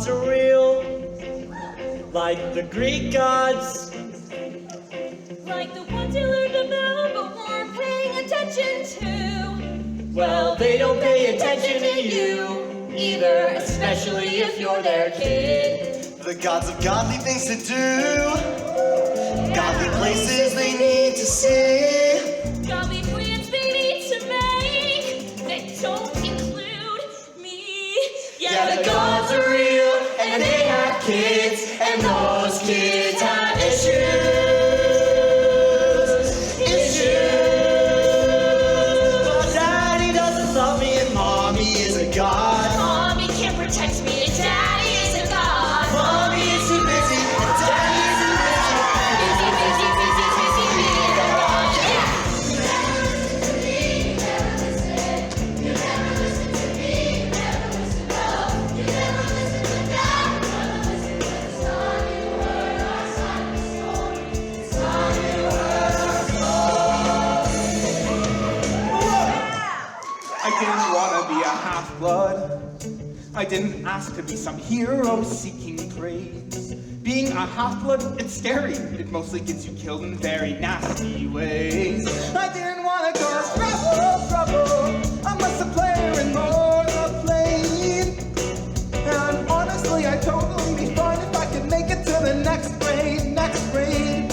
gods are real, like the Greek gods. Like the ones you learned about but weren't paying attention to. Well, they don't pay attention to you either, especially if you're their kid. The gods have godly things to do, godly places they need to see, Godly plans they need to make that don't include me. Yeah, the gods are real, and they have kids, and those kids have But Daddy doesn't love me, and Mommy is a god. Mommy can't protect me, and Daddy is a god. Mommy is too busy, and Daddy is too busy. Busy being a god. Yeah. I didn't want to be a half-blood. I didn't ask to be some hero seeking praise. Being a half-blood, it's scary. It mostly gets you killed in very nasty ways. I didn't want to cause trouble. I'm less a player and more a plane. And honestly, I'd totally be fine if I could make it to the next grade.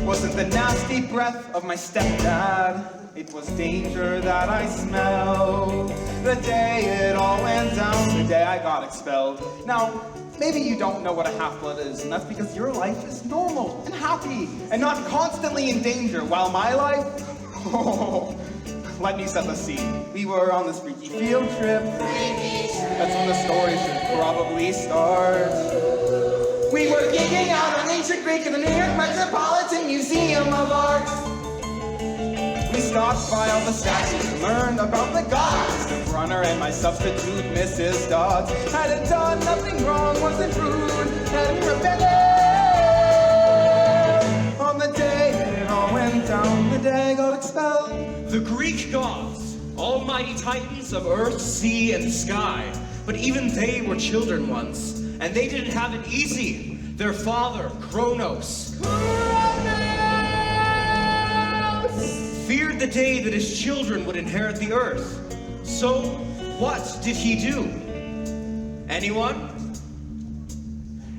Wasn't the nasty breath of my stepdad. It was danger that I smelled. The day it all went down, the day I got expelled. Now, maybe you don't know what a half-blood is, and that's because your life is normal and happy and not constantly in danger, while my life, oh, let me set the scene. We were on this freaky field trip. That's when the story should probably start. We were gigging out on ancient Greek in the New York Metropolitan Museum of Art. We stopped by all the statues and learned about the gods. The runner and my substitute, Mrs. Dodds. Hadn't done nothing wrong, wasn't rude, hadn't rebelled. On the day it all went down, the day I got expelled. The Greek gods, almighty titans of earth, sea, and sky. But even they were children once, and they didn't have it easy. Their father, Kronos, feared the day that his children would inherit the earth. So, what did he do? Anyone?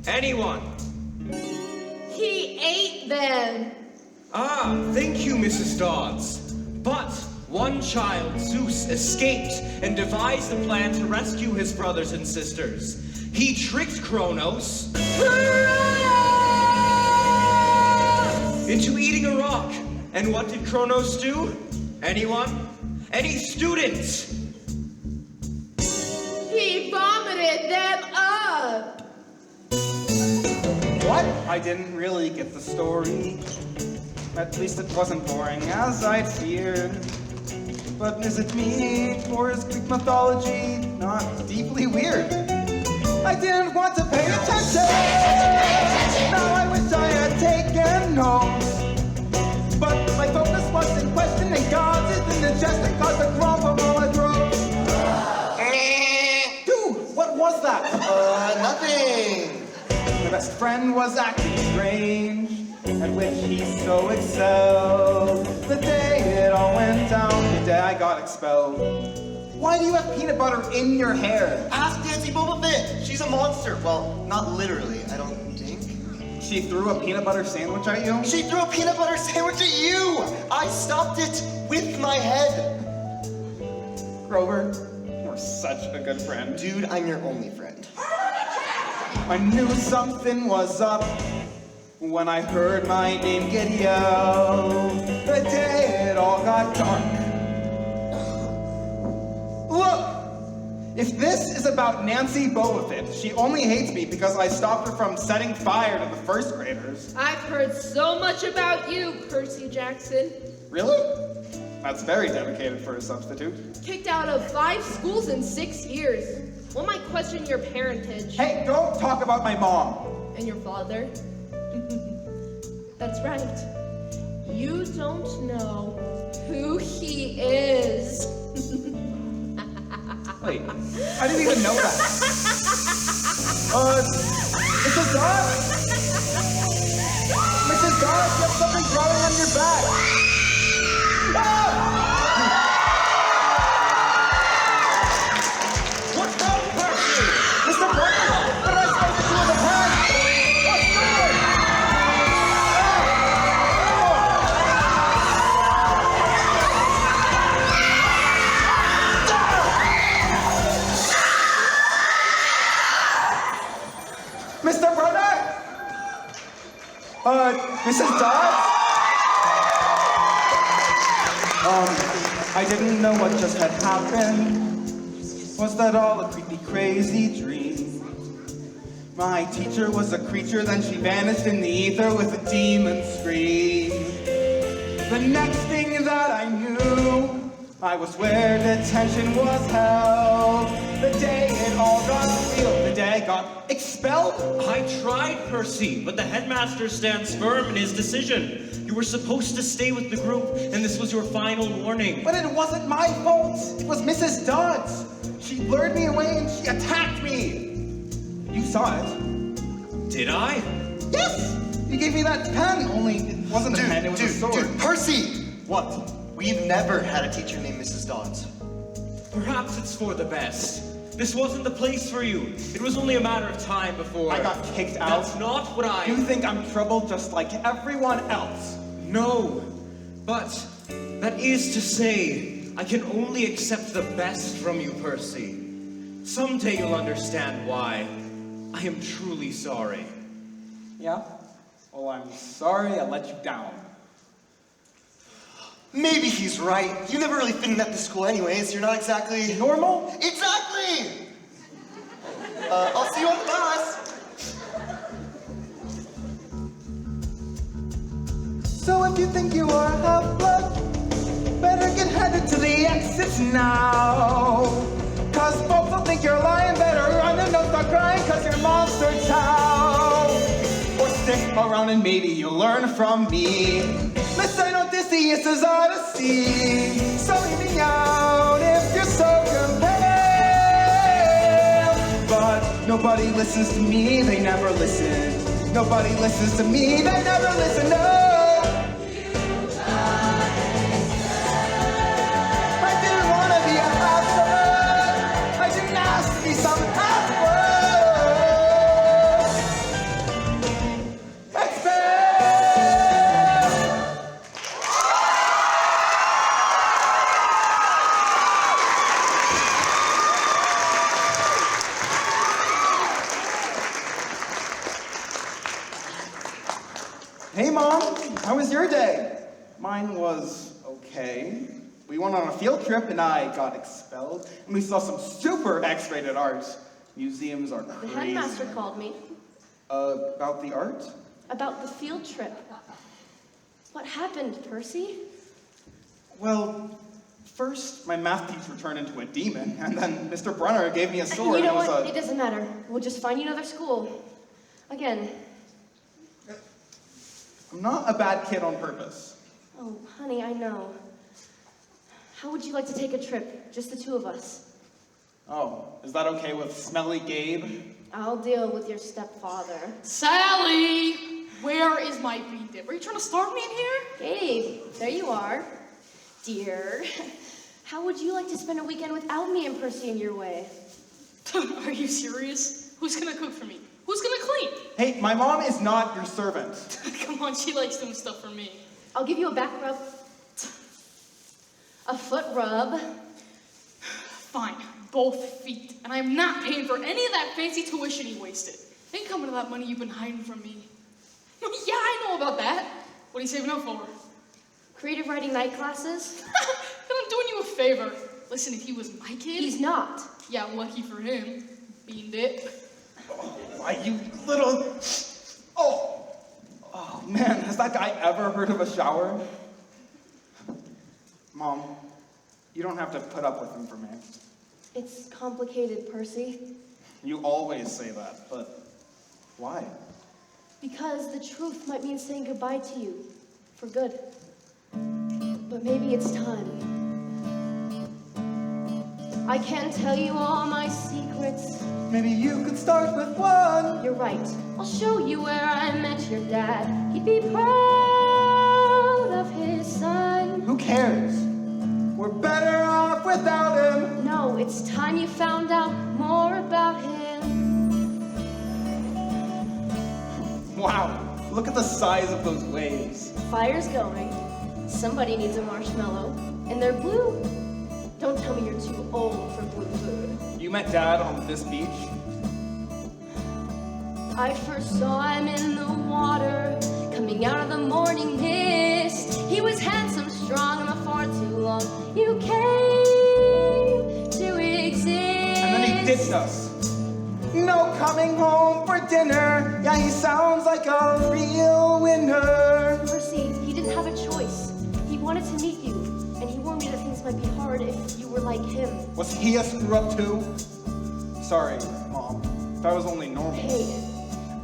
Anyone? He ate them. Ah, thank you, Mrs. Dodds. But one child, Zeus, escaped and devised a plan to rescue his brothers and sisters. He tricked Kronos into eating a rock. And what did Kronos do? Anyone? Any students? He vomited them up. What? I didn't really get the story. At least it wasn't boring as I'd feared. But is it me, or is Greek mythology not deeply weird? I didn't want to pay attention. Now I wish I had taken notes. But my focus was in questioning gods isn't the just that caused the grump of all I drove. Dude, what was that? Nothing. My best friend was acting strange, at which he so excelled. The day it all went down, the day I got expelled. Why do you have peanut butter in your hair? Ask Nancy Boba Fett. She's a monster. Well, not literally, I don't think. She threw a peanut butter sandwich at you? She threw a peanut butter sandwich at you! I stopped it with my head. Grover, you're such a good friend. Dude, I'm your only friend. I knew something was up when I heard my name get yelled. The day it all got dark. Look! If this is about Nancy Boba Fett, she only hates me because I stopped her from setting fire to the first graders. I've heard so much about you, Percy Jackson. Really? That's very dedicated for a substitute. Kicked out of 5 schools in 6 years. One might question your parentage. Hey, don't talk about my mom. And your father? That's right. You don't know who he is. Wait, I didn't even know that. Mrs. Dodds? Mrs. Dodds, you have something growing on your back. What's wrong, Percy? Mr. Brunner, what am I supposed to do with a pen? What's wrong? Mr. Brunner? Mrs. Dodds? I didn't know what just had happened. Was that all a creepy, crazy dream? My teacher was a creature, then she vanished in the ether with a demon scream. The next thing that I knew, I was where detention was held. The day it all got real, the day I got expelled. I tried, Percy, but the headmaster stands firm in his decision. You were supposed to stay with the group, and this was your final warning. But it wasn't my fault. It was Mrs. Dodds. She lured me away and she attacked me. You saw it. Did I? Yes! You gave me that pen, only it wasn't a pen, it was a sword. Dude, Percy! What? We've never had a teacher named Mrs. Dodds. Perhaps it's for the best. This wasn't the place for you. It was only a matter of time before... I got kicked out. That's not what I... You think I'm trouble just like everyone else? No. But that is to say, I can only accept the best from you, Percy. Someday you'll understand why. I am truly sorry. Yeah? Well, I'm sorry I let you down. Maybe he's right. You never really fit in at the school anyways. You're not exactly... Normal? Exactly! I'll see you on the bus. So if you think you are half-blood, better get headed to the exits now. Cause folks will think you're lying, better run and don't start crying cause you're monster town. Or stick around and maybe you'll learn from me. Let's say no Odysseus is Odyssey. So leave me out if you're so compelled. But nobody listens to me, they never listen. Nobody listens to me, they never listen, no. Hey, Mom, how was your day? Mine was okay. We went on a field trip and I got expelled, and we saw some super X-rated art. Museums are The crazy. headmaster called me About the art? about the field trip. What happened, Percy? Well, first my math teacher turned into a demon, and then Mr. Brunner gave me a sword. You know and it was what? It doesn't matter. We'll just find you another school. Again. I'm not a bad kid on purpose. Oh, honey, I know. How would you like to take a trip? Just the two of us. Oh, is that okay with Smelly Gabe? I'll deal with your stepfather. Sally! Where is my beat dip? Are you trying to starve me in here? Gabe, there you are. Dear, how would you like to spend a weekend without me and Percy in your way? Are you serious? Who's gonna cook for me? Who's gonna clean? Hey, my mom is not your servant. Come on, she likes doing stuff for me. I'll give you a back rub. A foot rub. Fine, both feet. And I'm not paying for any of that fancy tuition you wasted. Ain't coming to that money you've been hiding from me. Yeah, I know about that. What are you saving up for? Creative writing night classes? I'm doing you a favor. Listen, if he was my kid... He's not. Yeah, lucky for him. Bean dip. Why, you little... Oh, man, has that guy ever heard of a shower? Mom, you don't have to put up with him for me. It's complicated, Percy. You always say that, but why? Because the truth might mean saying goodbye to you. For good. But maybe it's time. I can't tell you all my secrets. Maybe you could start with one. You're right. I'll show you where I met your dad. He'd be proud of his son. Who cares? We're better off without him. No, it's time you found out more about him. Wow, look at the size of those waves. Fire's going. Somebody needs a marshmallow. And they're blue. Don't tell me you're too old for blue food. You met Dad on this beach? I first saw him in the water, coming out of the morning mist. He was handsome, strong, and before too long, you came to exist. And then he ditched us. No coming home for dinner. Yeah, he sounds like a real winner. Percy, he didn't have a choice. He wanted to meet you, and he warned me that things might be hard if you were like him. Was he a screw-up too? Sorry, Mom. That was only normal. Hey,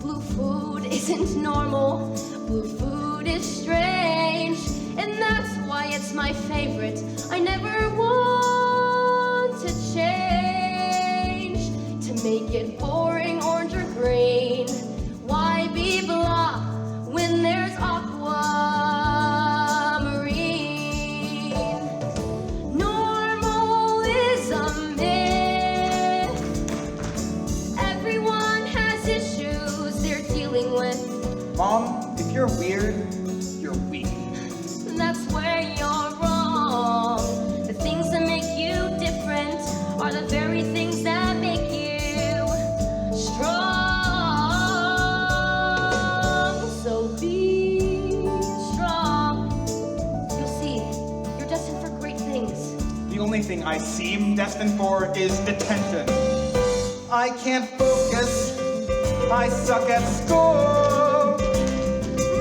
blue food isn't normal. Blue food is strange, and that's why it's my favorite. I never want to change, to make it boring, orange or green. Why be blah when there's aquamarine? Normal is a myth. Everyone has issues they're dealing with. Mom, if you're weird, you're weak. That's where you're wrong. The things that make you different are the very things that make you strong. So be strong. You'll see, you're destined for great things. The only thing I seem destined for is detention. I can't focus. I suck at school.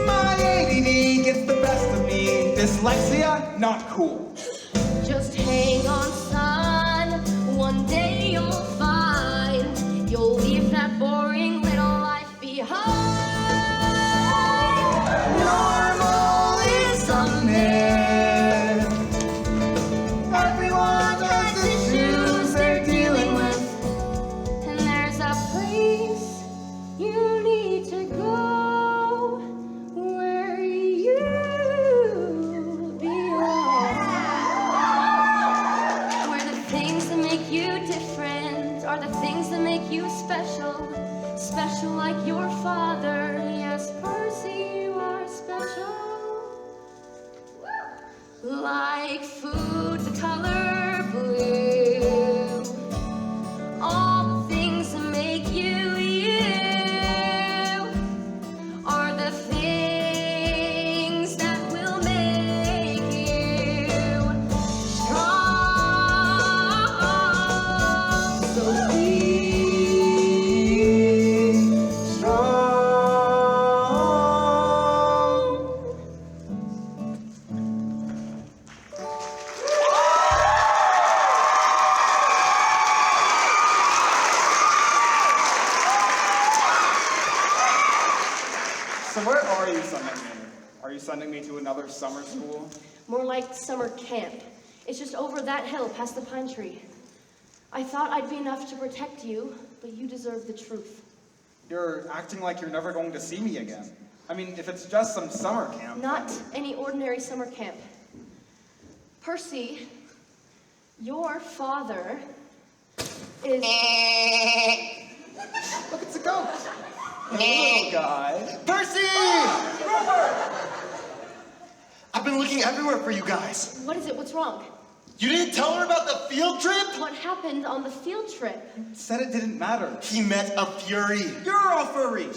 My ADD gets the best of me. Dyslexia, not cool. Just hang on, son. One day you'll find you'll leave that boring little life behind. Normal is a myth. Everyone has issues they're dealing with, and there's a place you need to go where you belong. Where the things that make you different are the things that make you special. Special like your father. Yes, Percy, you are special. Like food, the color blue. All the things that make you you are the things that will make you strong. So be strong. So where are you sending me? Are you sending me to another summer school? More like summer camp. It's just over that hill past the pine tree. I thought I'd be enough to protect you, but you deserve the truth. You're acting like you're never going to see me again. I mean, if it's just some summer camp. Not any ordinary summer camp. Percy, your father is... Look, it's a goat. Hey, little guy. Percy! I've been looking everywhere for you guys. What is it? What's wrong? You didn't tell her about the field trip? What happened on the field trip? Said it didn't matter. He met a fury. You're a furry.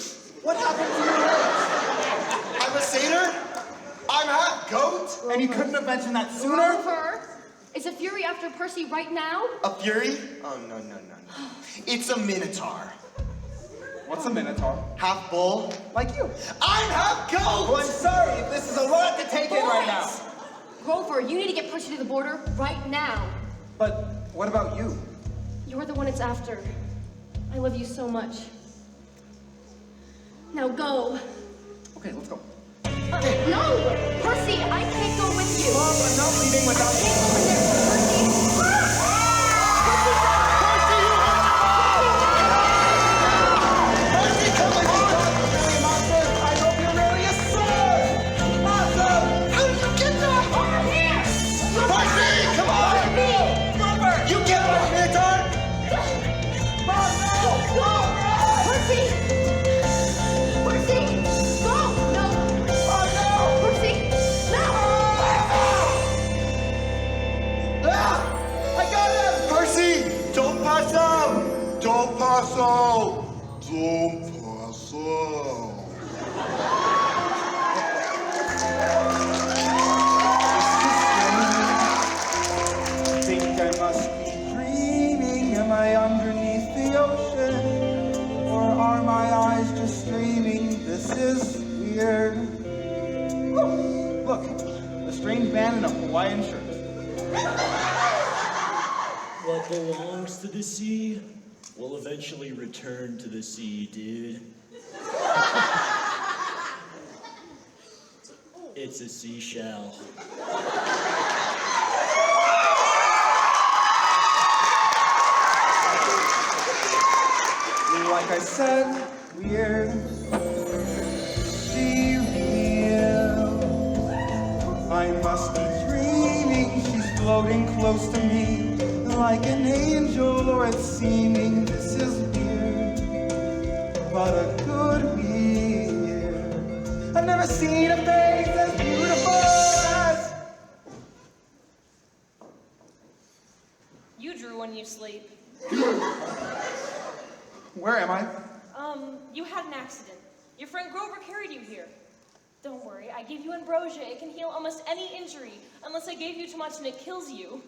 What happened to your legs? I'm a satyr. I'm half goat. And you couldn't have mentioned that sooner? Rover, is a fury after Percy right now? A fury? Oh, no. It's a minotaur. What's a minotaur? Half bull. Like you. I'm half Well, goat! I'm sorry. This is a lot to take in right now. Boys! Grover, you need to get Percy to the border right now. But what about you? You're the one it's after. I love you so much. Now go. Okay, let's go. No! Percy, I can't go with you. Mom, I'm not leaving without I can't go in there. Percy! Percy! weird. Oh, look, a strange man in a Hawaiian shirt. What belongs to the sea will eventually return to the sea, dude. It's a seashell. Like I said, weird. She real. I must be dreaming. She's floating close to me, like an angel, or it's seeming. This is weird, but a good weird. I've never seen a face as beautiful as. You drew when you sleep. Where am I? You had an accident. Your friend Grover carried you here. Don't worry, I gave you ambrosia. It can heal almost any injury, unless I gave you too much and it kills you.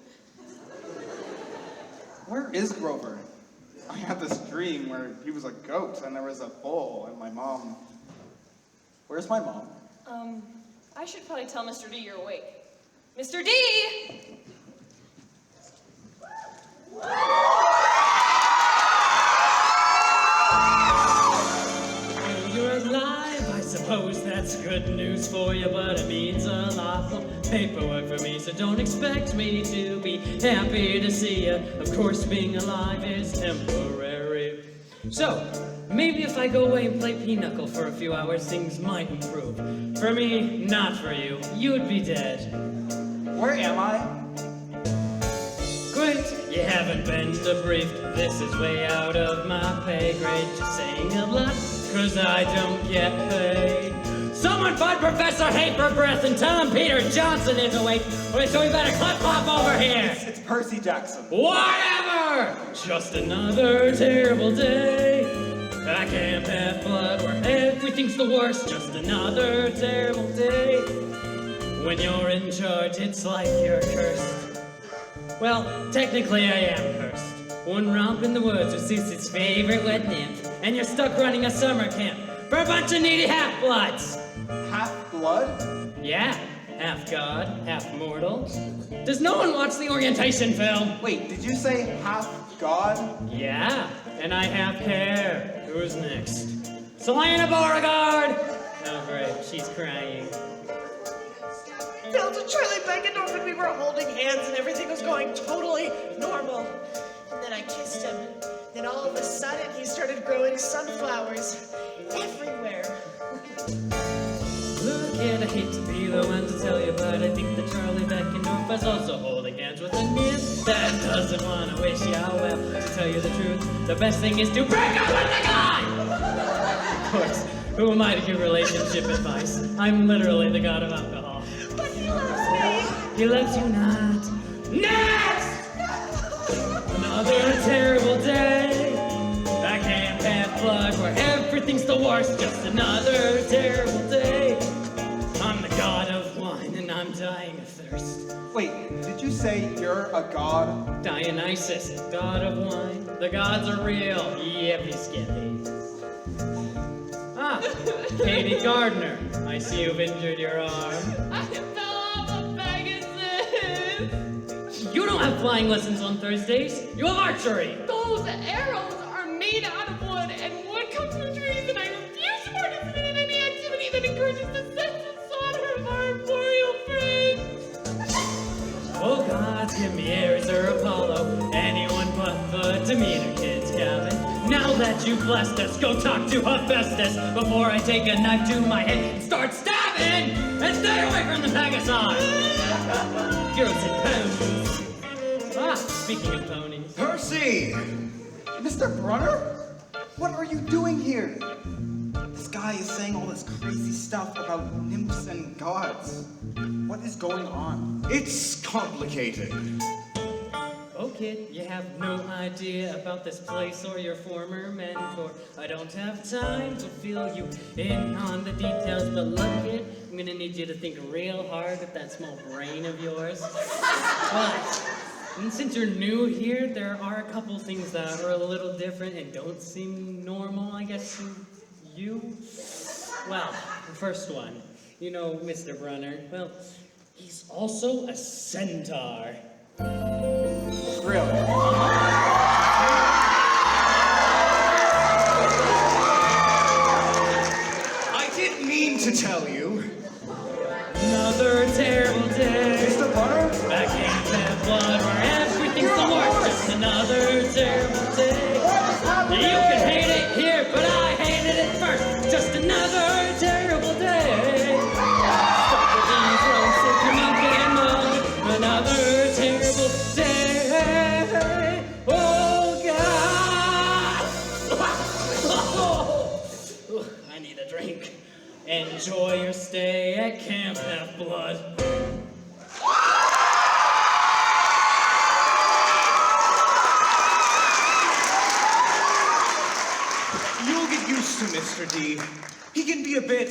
Where is Grover? I had this dream where he was a goat and there was a bull and my mom. Where's my mom? I should probably tell Mr. D you're awake. Mr. D! You're alive, I suppose that's good news for you, but it means a lot of paperwork for me, so don't expect me to be happy to see you. Of course, being alive is temporary. So, maybe if I go away and play pinochle for a few hours, things might improve. For me, not for you. You'd be dead. Where am I? Great, you haven't been debriefed. This is way out of my pay grade. Just saying a lot, cause I don't get paid. Someone find Professor Hate for Breath and tell him Peter Johnson is awake. Or so we better clip-clop over here. It's Percy Jackson. Whatever! Just another terrible day. I can't have blood where everything's the worst. Just another terrible day. When you're in charge, it's like you're cursed. Well, technically I am cursed. One romp in the woods with Zeus's favorite wet nymph, and you're stuck running a summer camp for a bunch of needy half-bloods. Half-blood? Yeah, half god, half mortal. Does no one watch the orientation film? Wait, did you say half-god? Yeah, and I have hair. Who's next? Selena Beauregard! Oh great, she's crying. Phil to Charlie Beckendorf and we were holding hands and everything was going totally normal. And then I kissed him. Then all of a sudden he started growing sunflowers everywhere. Look, kid, I hate to be the one to tell you, but I think that Charlie Beckendorf was also holding hands with a nymph that doesn't want to wish you all well. To tell you the truth, the best thing is to break up with the guy! Of course, who am I to give relationship advice? I'm literally the god of alcohol. But he loves me! He loves you not. Next! Another terrible day. I can't have blood where everything's the worst. Just another terrible day. I'm the god of wine and I'm dying of thirst. Wait, did you say you're a god? Dionysus, god of wine. The gods are real. Yippee skippy. Ah, Katie Gardner. I see you've injured your arm. I fell off a Pegasus! You don't have flying lessons on Thursdays. You have archery. Those arrows are made out of wood, and wood comes from trees, and I refuse to participate in any activity that encourages the senseless slaughter of our arboreal friends! Oh gods, give me Ares or Apollo, anyone but the Demeter kids, Gavin. Now that you've blessed us, go talk to Hephaestus before I take a knife to my head and start stabbing! And stay away from the Pegasus! Girls and ponies. Ah, speaking of ponies. Percy! Mr. Brunner? What are you doing here? This guy is saying all this crazy stuff about nymphs and gods. What is going on? It's complicated. Oh kid, you have no idea about this place or your former mentor. I don't have time to fill you in on the details, but look kid, I'm gonna need you to think real hard with that small brain of yours. But, and since you're new here, there are a couple things that are a little different and don't seem normal, I guess, to you. Well, the first one. You know, Mr. Brunner, well, he's also a centaur. Really? I didn't mean to tell you. Another terrible day. Mr. Brunner? Back in that blood where everything's the worst. Just another terrible day. You can hate it here, but I hated it first. Just another terrible day. Stuck with these ropes that come up and on. Another terrible day. Oh, God. I need a drink. Enjoy your stay at Camp Half-Blood. You'll get used to Mr. D. He can be a bit,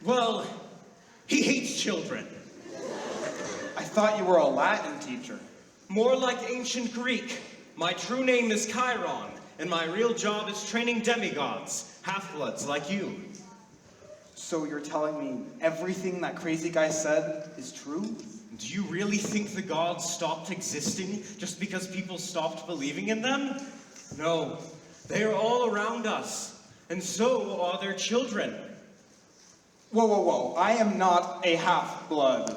well, he hates children. I thought you were a Latin teacher. More like ancient Greek. My true name is Chiron, and my real job is training demigods, half-bloods like you. So you're telling me everything that crazy guy said is true? Do you really think the gods stopped existing just because people stopped believing in them? No, they are all around us, and so are their children. Whoa, whoa, whoa. I am not a half-blood.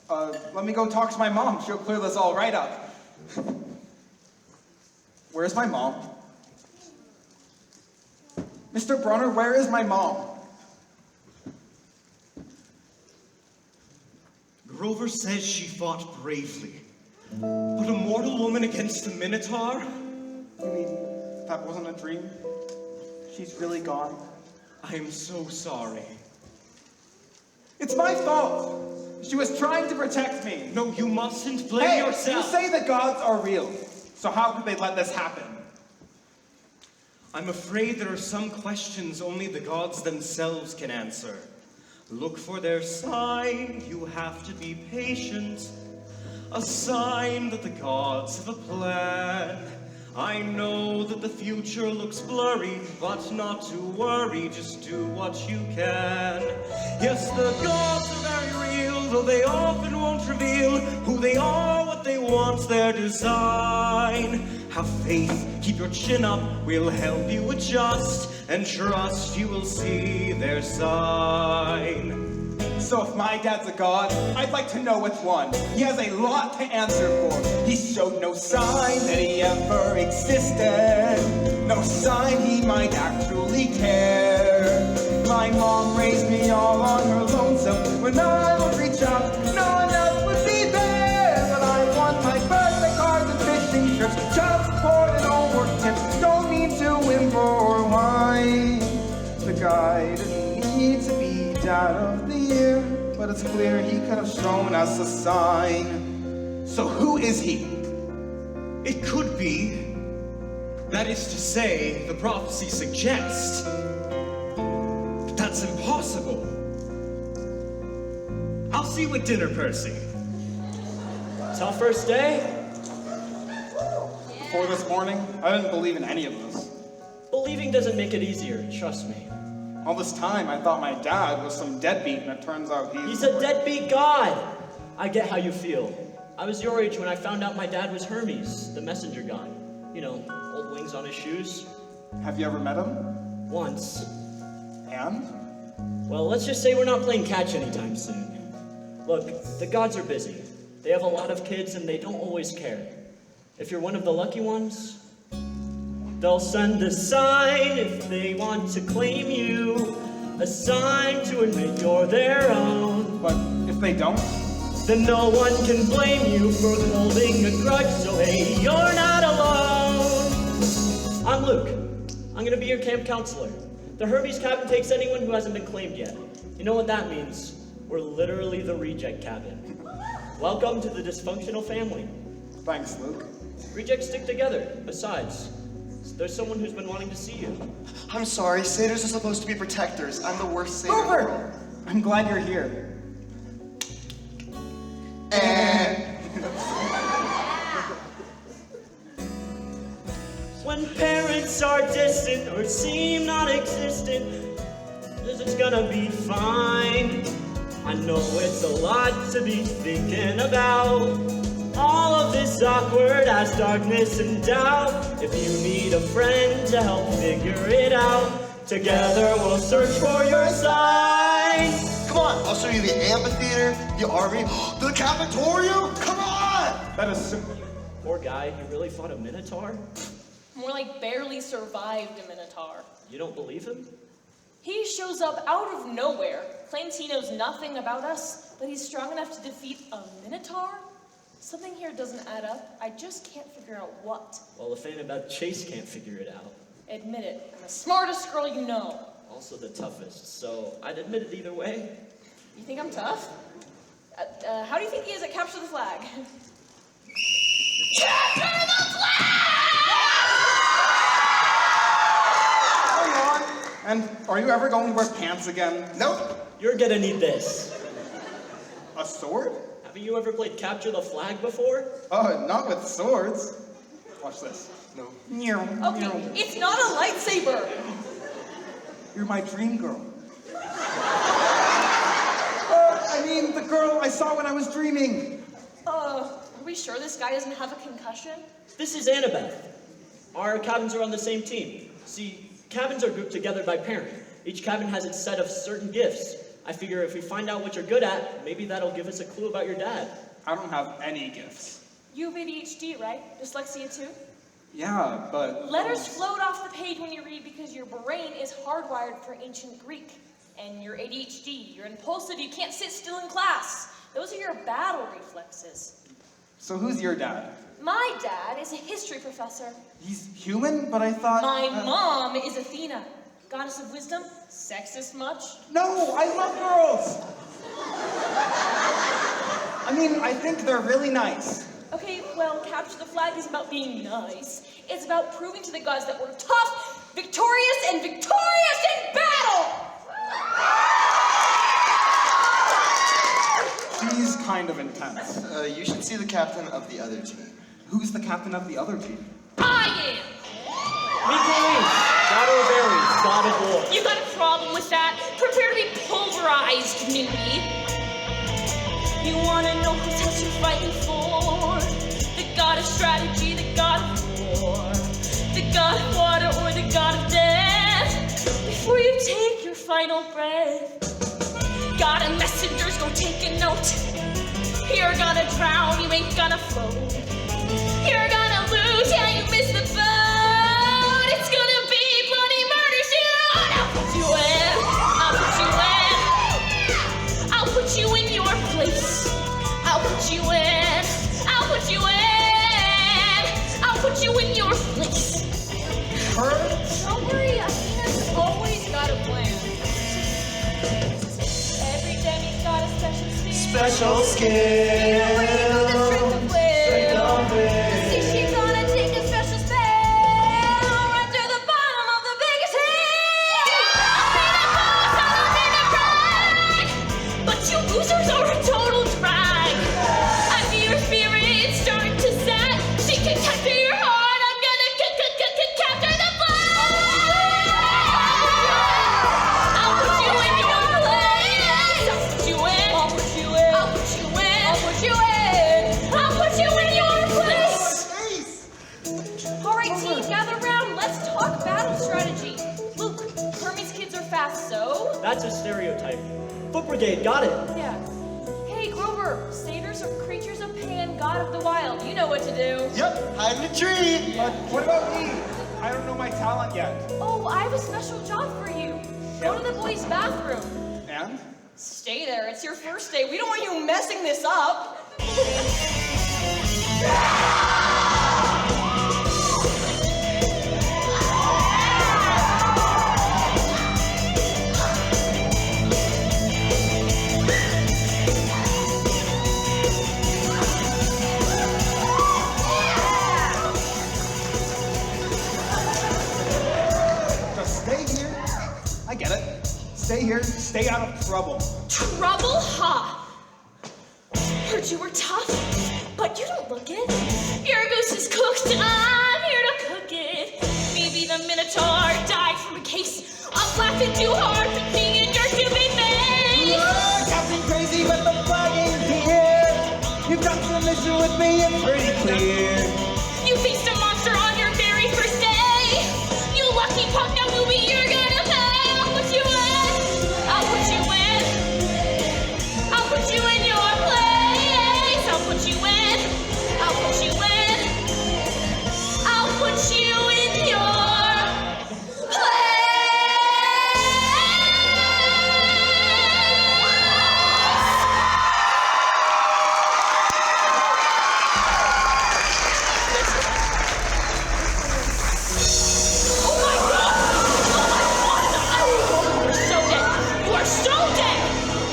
Let me go talk to my mom. She'll clear this all right up. Where's my mom? Mr. Brunner, where is my mom? Grover says she fought bravely. But a mortal woman against a minotaur? You mean that wasn't a dream? She's really gone. I am so sorry. It's my fault. She was trying to protect me. No, you mustn't blame Hey, yourself. you say the gods are real. So how could they let this happen? I'm afraid there are some questions only the gods themselves can answer. Look for their sign, you have to be patient. A sign that the gods have a plan. I know that the future looks blurry, but not to worry, just do what you can. Yes, the gods are very real, though they often won't reveal who they are, what they want, their design. Have faith, keep your chin up, we'll help you adjust, and trust you will see their sign. So if my dad's a god, I'd like to know which one. He has a lot to answer for. He showed no sign that he ever existed. No sign he might actually care. My mom raised me all on her lonesome. When I would reach out, no one else would be there. But I want my birthday cards and fishing trips, child support and homework tips. Don't mean to whimper or whine. The guy didn't need to be dad of the year, but it's clear he could have shown us a sign. So who is he? It could be, that is to say, the prophecy suggests, but that's impossible. I'll see you at dinner, Percy. Tough first day? Before this morning, I didn't believe in any of this. Believing doesn't make it easier, trust me. All this time, I thought my dad was some deadbeat, and it turns out He's a deadbeat god! I get how you feel. I was your age when I found out my dad was Hermes, the messenger god. You know, old wings on his shoes. Have you ever met him? Once. And? Well, let's just say we're not playing catch anytime soon. Look, the gods are busy. They have a lot of kids and they don't always care. If you're one of the lucky ones, they'll send a sign if they want to claim you. A sign to admit you're their own. But if they don't? Then no one can blame you for holding a grudge, so hey, you're not alone. I'm Luke. I'm gonna be your camp counselor. The Hermes cabin takes anyone who hasn't been claimed yet. You know what that means? We're literally the reject cabin. Welcome to the dysfunctional family. Thanks, Luke. Rejects stick together. Besides, there's someone who's been wanting to see you. I'm sorry, satyrs are supposed to be protectors. I'm the worst satyr in the world. Over! I'm glad you're here. When parents are distant or seem non-existent, there's a everything's gonna be fine. I know it's a lot to be thinking about. All of this awkward ass darkness and doubt. If you need a friend to help figure it out, together we'll search for your sign. Come on, I'll show you the amphitheater, the army, the cafeteria. Come on! That is simple. Poor guy, he really fought a minotaur? More like barely survived a minotaur. You don't believe him? He shows up out of nowhere, claims he knows nothing about us, but he's strong enough to defeat a minotaur? Something here doesn't add up. I just can't figure out what. Well, if Annabeth Chase can't figure it out. Admit it, I'm the smartest girl you know. Also the toughest, so I'd admit it either way. You think I'm tough? How do you think he is at Capture the Flag? Capture the flag! And are you ever going to wear pants again? Nope. You're gonna need this. A sword? Haven't you ever played Capture the Flag before? Oh, not with swords. Watch this. No. Okay, it's not a lightsaber. You're my dream girl. I mean, the girl I saw when I was dreaming. Are we sure this guy doesn't have a concussion? This is Annabeth. Our cabins are on the same team. See, cabins are grouped together by parent. Each cabin has its set of certain gifts. I figure if we find out what you're good at, maybe that'll give us a clue about your dad. I don't have any gifts. You have ADHD, right? Dyslexia too? Yeah, but... Letters float off the page when you read because your brain is hardwired for ancient Greek. And you're ADHD, you're impulsive, you can't sit still in class. Those are your battle reflexes. So who's your dad? My dad is a history professor. He's human, but I thought... My mom is Athena, goddess of wisdom. Sexist much? No, I love girls! I mean, I think they're really nice. Okay, well, Capture the Flag is about being nice. It's about proving to the gods that we're tough, victorious, and victorious in battle! She's kind of intense. You should see the captain of the other team. Who's the captain of the other team? I am! Meet Maurice, God of Ares, God of War. You got a problem with that? Prepare to be pulverized, newbie. You wanna know whose house you're fighting for? The god of strategy, the god of war, the god of water, or the god of death? Before you take your final breath, god of messengers, go take a note. You're gonna drown, you ain't gonna float. You're gonna lose, yeah, you missed the boat. It's gonna be bloody murder soon. I'll put you in, I'll put you in. I'll put you in your place. I'll put you in, I'll put you in. I'll put you in your place. Don't worry, Athena's always got a plan. Every demi's got a special skill. Special skill. See, she's gonna take a special spell right to the bottom of the biggest hill. But you losers are a total drag. I feel your spirit starting to set. She can capture your heart. I'm gonna capture the flag. I'll put you in your place. I'll put you in. I'll put you in. I'll put you in. I'll put you in. I'll put you in your place. All right, team, gather around. Let's talk battle strategy. Luke, Hermes kids are fast, so. That's a stereotype. Foot Brigade, got it. Yeah. Hey, Grover, satyrs are creatures of Pan, god of the wild. You know what to do. Yep, hide in a tree. But what about me? I don't know my talent yet. Oh, I have a special job for you. Go to the boys' bathroom. And? Stay there. It's your first day. We don't want you messing this up. Just stay here. I get it. Stay here, stay out of trouble. Trouble? Ha! Heard you were tough, but you don't look it. Your goose is cooked. I'm here to cook it. Maybe the Minotaur died from a case I'm blasting too hard, seeing in your stupid face. Captain Crazy, but the flag ain't here. You've got some mission with me, it's pretty clear. You faced a monster on your very first day. You lucky punk, now movie, you're gonna pay. I'll put you in. I'll put you in. I'll put you in your place. I'll put you in. I'll put you in. I'll put you in your place. Oh my god! Oh my god! Oh, you're so dead! You are so dead!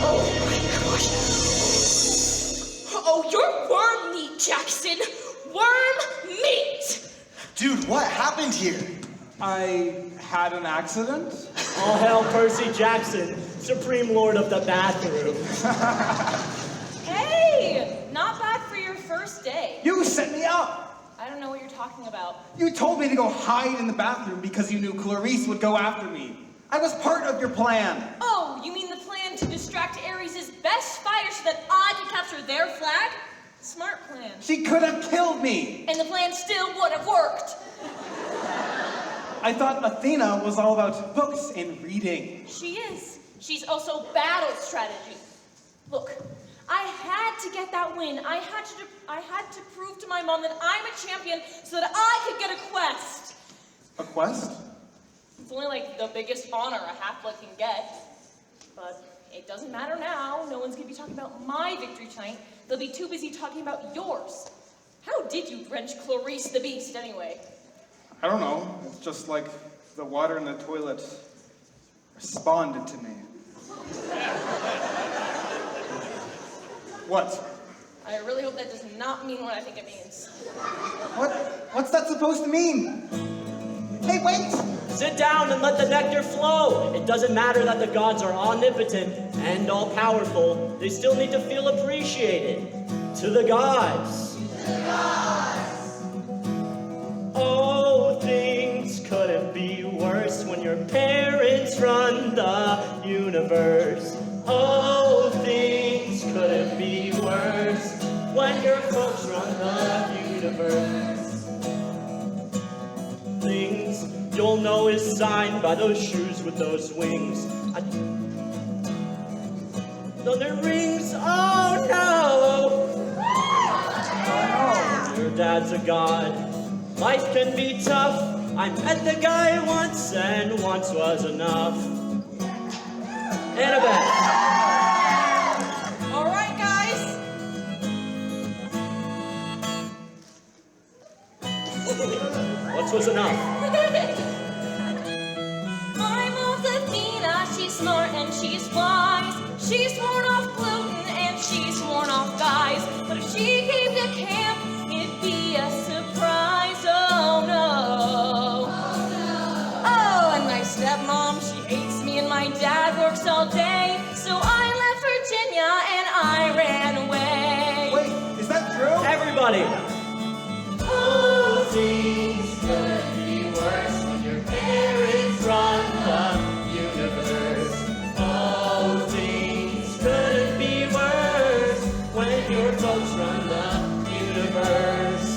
Oh my gosh! Oh, you're worm meat, Jackson! Worm meat! Dude, what happened here? I had an accident. All hail Percy Jackson, Supreme Lord of the Bathroom. Hey! Not bad for your first day. You set me up. I don't know what you're talking about. You told me to go hide in the bathroom because you knew Clarice would go after me. I was part of your plan. Oh, you mean the plan to distract Ares' best fighter so that I could capture their flag? Smart plan. She could have killed me. And the plan still would have worked. I thought Athena was all about books and reading. She is. She's also battle strategy. Look, I had to get that win. I had to prove to my mom that I'm a champion so that I could get a quest. A quest? It's only like the biggest honor a half-blood can get. But it doesn't matter now. No one's gonna be talking about my victory tonight. They'll be too busy talking about yours. How did you wrench Clarice the Beast anyway? I don't know. It's just like the water in the toilet responded to me. What? I really hope that does not mean what I think it means. What's that supposed to mean? Hey, wait! Sit down and let the nectar flow. It doesn't matter that the gods are omnipotent and all-powerful. They still need to feel appreciated. To the gods. To the gods. Oh, things couldn't be worse when your parents run the universe. Oh, things couldn't be worse when your folks run the universe. Things you'll know is signed by those shoes with those wings. On their rings, oh no! Your dad's a god. Life can be tough. I met the guy once, and once was enough. Annabeth. All right, guys. Once was enough. My mom's Athena. She's smart and she's wise. She's sworn off gluten and she's sworn off guys. But if she came to camp, it'd be a surprise. Oh no. Oh no. Oh, and my stepmom, she hates me and my dad works all day. So I left Virginia and I ran away. Wait, is that true? Everybody. Oh, Things could be worse when your parents run the universe. Oh, things couldn't be worse when your folks run the universe.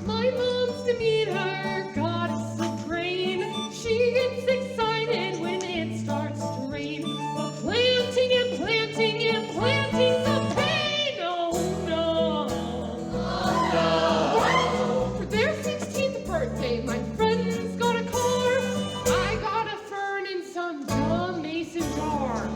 My mom's Demeter, goddess of rain. She gets excited when it starts to rain. But planting and planting and planting's a pain. Oh no. Oh no. For their 16th birthday, my friends got a car. I got a fern and some dumb mason jar.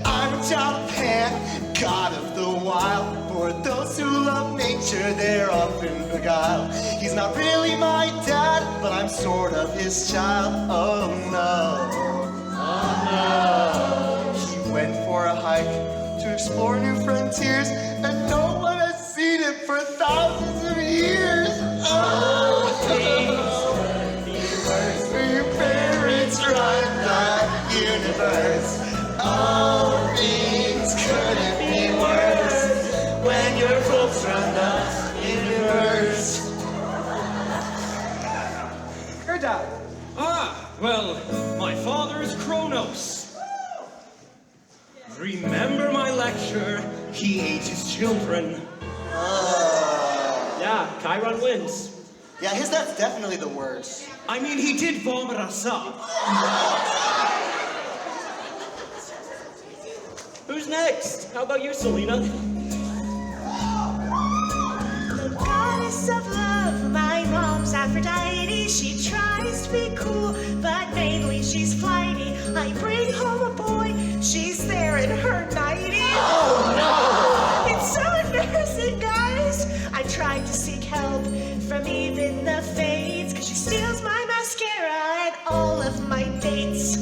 I'm a child of Pan, god of the wild. For those who love nature, they're often beguiled. He's not really my dad, but I'm sort of his child. Oh no. Oh no. He went for a hike to explore new frontiers, and no one has seen it for thousands of years. Oh, things could be worse when your parents run the universe. Oh, things couldn't be worse when your folks run the universe. dad? Ah, well, my father is Kronos. Remember my lecture? He ate his children. Yeah, Chiron wins. Yeah, his dad's definitely the worst. I mean, he did vomit us up. Who's next? How about you, Selena? The goddess of love, my mom's Aphrodite. She tries to be cool, but mainly she's flighty. I bring home a boy, she's there in her nightie. Oh no! It's so embarrassing, guys. I tried to seek help from even the fates, cause she steals my mascara and all of my dates.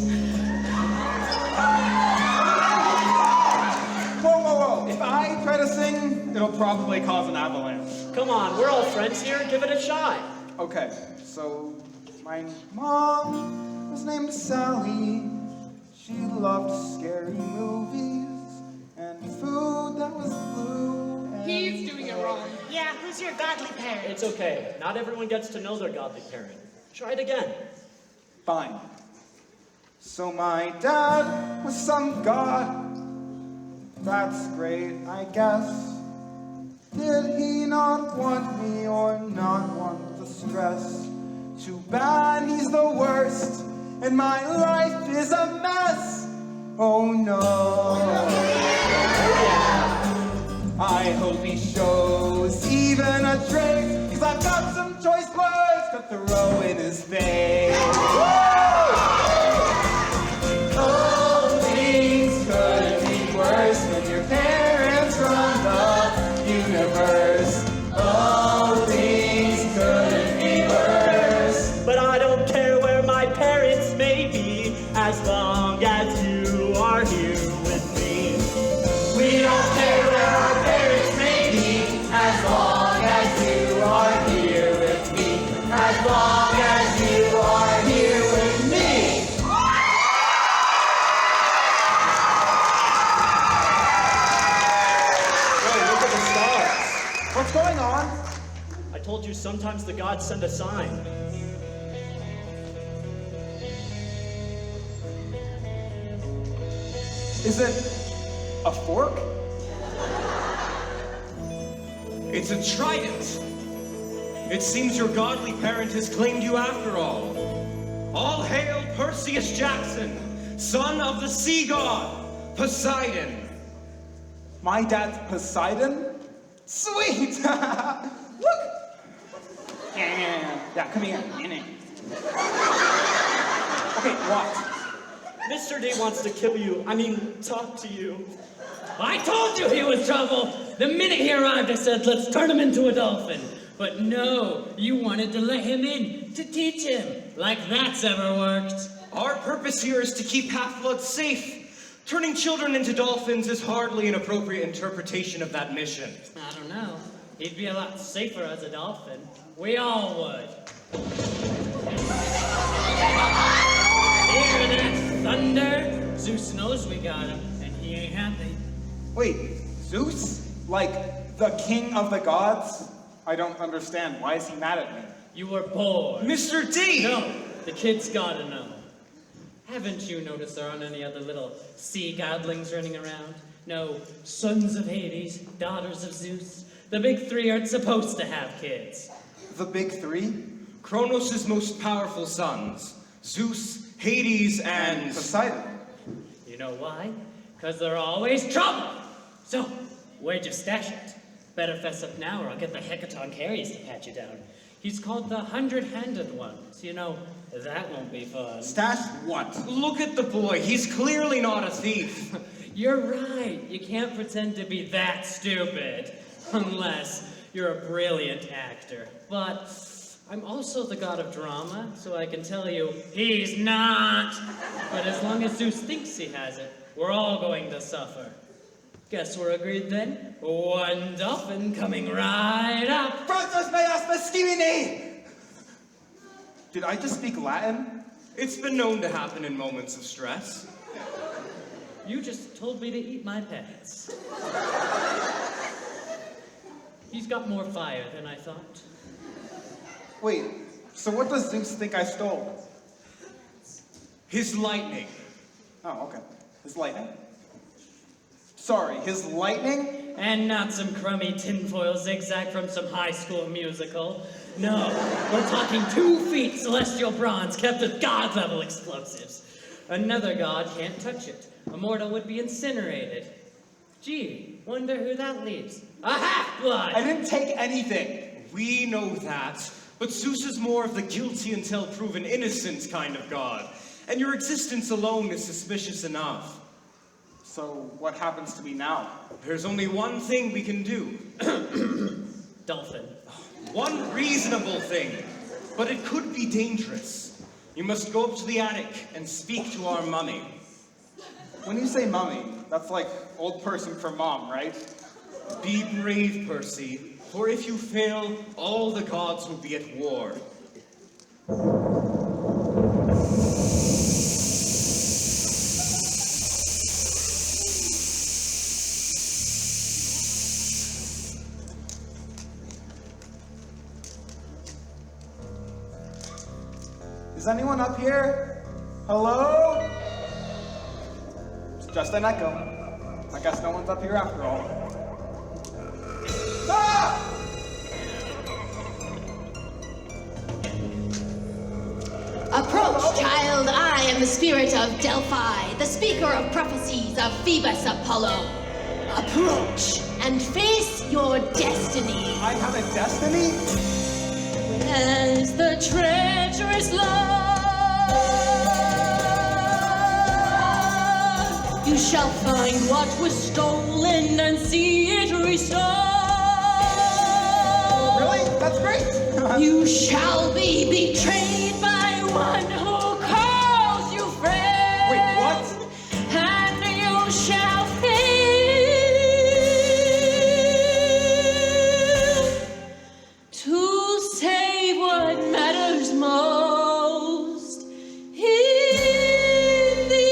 Whoa. If I try to sing, it'll probably cause an avalanche. Come on, we're all friends here. Give it a shot. Okay, so my mom was named Sally. She loved scary movies and food that was blue. And He's doing it wrong. Yeah, who's your godly parent? It's okay. Not everyone gets to know their godly parent. Try it again. Fine. So my dad was some god. That's great, I guess. Did he not want me or not want the stress? Too bad he's the worst, and my life is a mess. Oh no. I hope he shows even a trace, cause I've got some choice words to throw in his face. Oh, things couldn't be worse when your parents run the universe. Oh, things couldn't be worse. But I don't care where my parents may be, as long as you are here with me. We don't care where our parents may be, as long as you are here with me. As long as you are here with me. Hey, look at the stars. What's going on? I told you sometimes the gods send a sign. Is it a fork? It's a trident. It seems your godly parent has claimed you after all. All hail Percy Jackson, son of the sea god, Poseidon. My dad's Poseidon? Sweet! Look! Yeah, come here. Okay, what? Mr. D wants to kill you. Talk to you. I told you he was trouble. The minute he arrived, I said, let's turn him into a dolphin. But no, you wanted to let him in, to teach him. Like that's ever worked. Our purpose here is to keep Half-Blood safe. Turning children into dolphins is hardly an appropriate interpretation of that mission. I don't know. He'd be a lot safer as a dolphin. We all would. Hear that thunder? Zeus knows we got him, and he ain't happy. Wait, Zeus? Like the king of the gods? I don't understand. Why is he mad at me? You were bored. Mr. D! No, the kid's gotta know. Haven't you noticed there aren't any other little sea godlings running around? No sons of Hades, daughters of Zeus. The big three aren't supposed to have kids. The big three? Kronos' most powerful sons. Zeus, Hades, and Poseidon. You know why? Because they're always trouble. So, where'd you stash it? Better fess up now or I'll get the Hecaton Carries to pat you down. He's called the 100-handed ones. You know, that won't be fun. Stash what? Look at the boy. He's clearly not a thief. You're right. You can't pretend to be that stupid. Unless you're a brilliant actor. But I'm also the god of drama, so I can tell you he's not. But as long as Zeus thinks he has it, we're all going to suffer. Guess we're agreed then? One dolphin coming right up. Francis meas meschimini! Did I just speak Latin? It's been known to happen in moments of stress. You just told me to eat my pets. He's got more fire than I thought. Wait, So what does Zeus think I stole? His lightning. Oh, okay. His lightning? Sorry, his lightning? And not some crummy tinfoil zigzag from some high school musical. No, we're talking 2 feet celestial bronze kept with god-level explosives. Another god can't touch it. A mortal would be incinerated. Gee, wonder who that leaves. A half-blood! I didn't take anything. We know that, but Zeus is more of the guilty until proven innocent kind of god, and your existence alone is suspicious enough. So what happens to me now? There's only one thing we can do. Dolphin. One reasonable thing, but it could be dangerous. You must go up to the attic and speak to our mummy. When you say mummy, that's like old person for mom, right? Be brave, Percy, for if you fail, all the gods will be at war. Is anyone up here? Hello? It's just an echo. I guess no one's up here after all. Ah! Approach, child. I am the spirit of Delphi, the speaker of prophecies of Phoebus Apollo. Approach and face your destiny. I have a destiny? As the treacherous love, you shall find what was stolen and see it restored. Really? That's great. You shall be betrayed by one who calls you friend. Wait, what? And you shall fail to save what matters most in the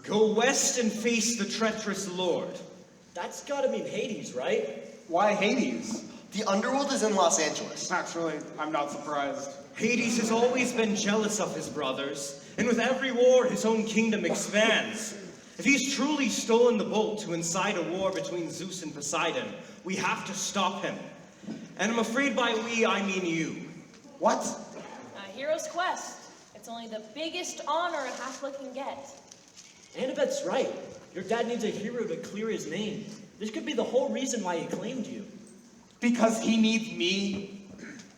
Go west and face the treacherous lord. That's gotta mean Hades, right? Why Hades? The Underworld is in Los Angeles. Actually, I'm not surprised. Hades has always been jealous of his brothers, and with every war, his own kingdom expands. If he's truly stolen the bolt to incite a war between Zeus and Poseidon, we have to stop him. And I'm afraid by we, I mean you. What? A hero's quest. It's only the biggest honor a half-blood can get. Annabeth's right. Your dad needs a hero to clear his name. This could be the whole reason why he claimed you. Because he needs me?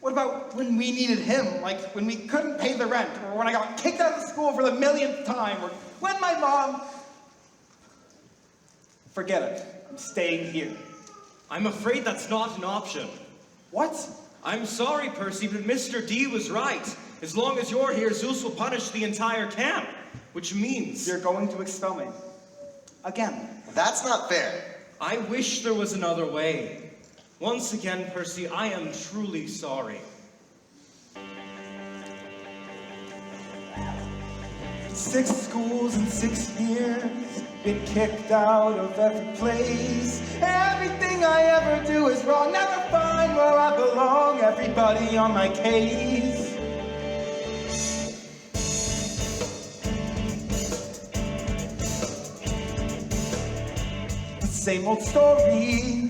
What about when we needed him? Like when we couldn't pay the rent, or when I got kicked out of school for the millionth time, or when my mom... Forget it. I'm staying here. I'm afraid that's not an option. What? I'm sorry, Percy, but Mr. D was right. As long as you're here, Zeus will punish the entire camp. Which means... You're going to expel me. Again. That's not fair. I wish there was another way. Once again, Percy, I am truly sorry. 6 schools in 6 years, been kicked out of every place. Everything I ever do is wrong, never find where I belong. Everybody on my case. The same old story,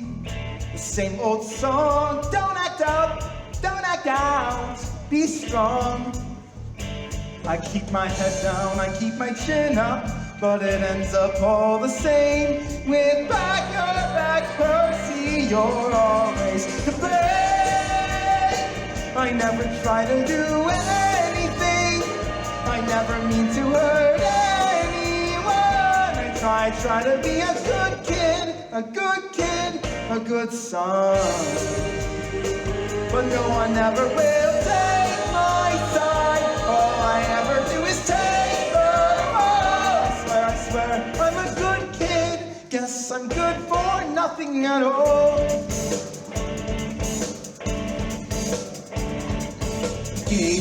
the same old song. Don't act up, don't act out, be strong. I keep my head down, I keep my chin up, but it ends up all the same. With back your back, Percy, you're always to blame. I never try to do anything, I never mean to hurt anyone. I try to be a good kid, a good kid, a good son. But no one ever will take my side. All I ever do is take the fall. I swear, I'm a good kid. Guess I'm good for nothing at all. he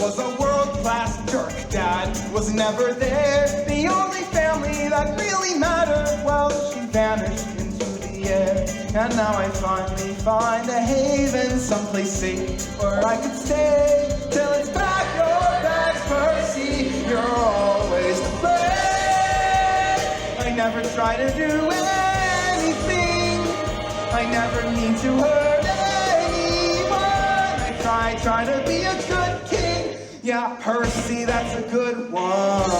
was a world-class jerk. Dad was never there. The only family that really mattered, well, she vanished into the air. And now I finally find a haven, someplace safe where I could stay till it's back your back, Percy. You're always to blame. I never try to do anything. I never mean to hurt anyone. I try to be a good king. Yeah, Percy, that's a good one.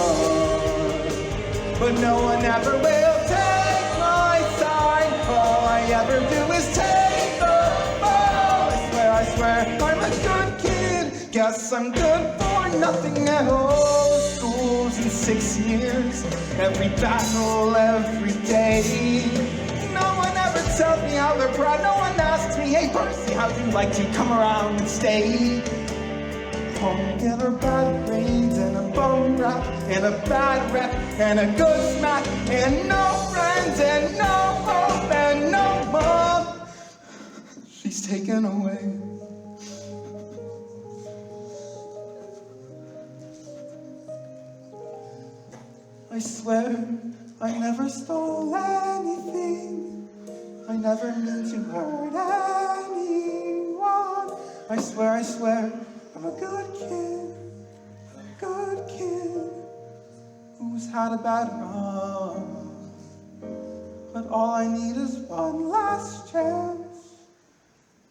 But no one ever will take my side. All I ever do is take the fall. I swear, I'm a good kid. Guess I'm good for nothing at all. Schools in 6 years, every battle, every day. No one ever tells me how they're proud. No one asks me, hey Percy, how'd you like to come around and stay? Home get her bad brains and a bum rap and a bad rep and a good smack and no friends and no hope and no mom. She's taken away. I swear I never stole anything. I never mean to hurt anyone. I swear, I'm a good kid who's had a bad run. But all I need is one last chance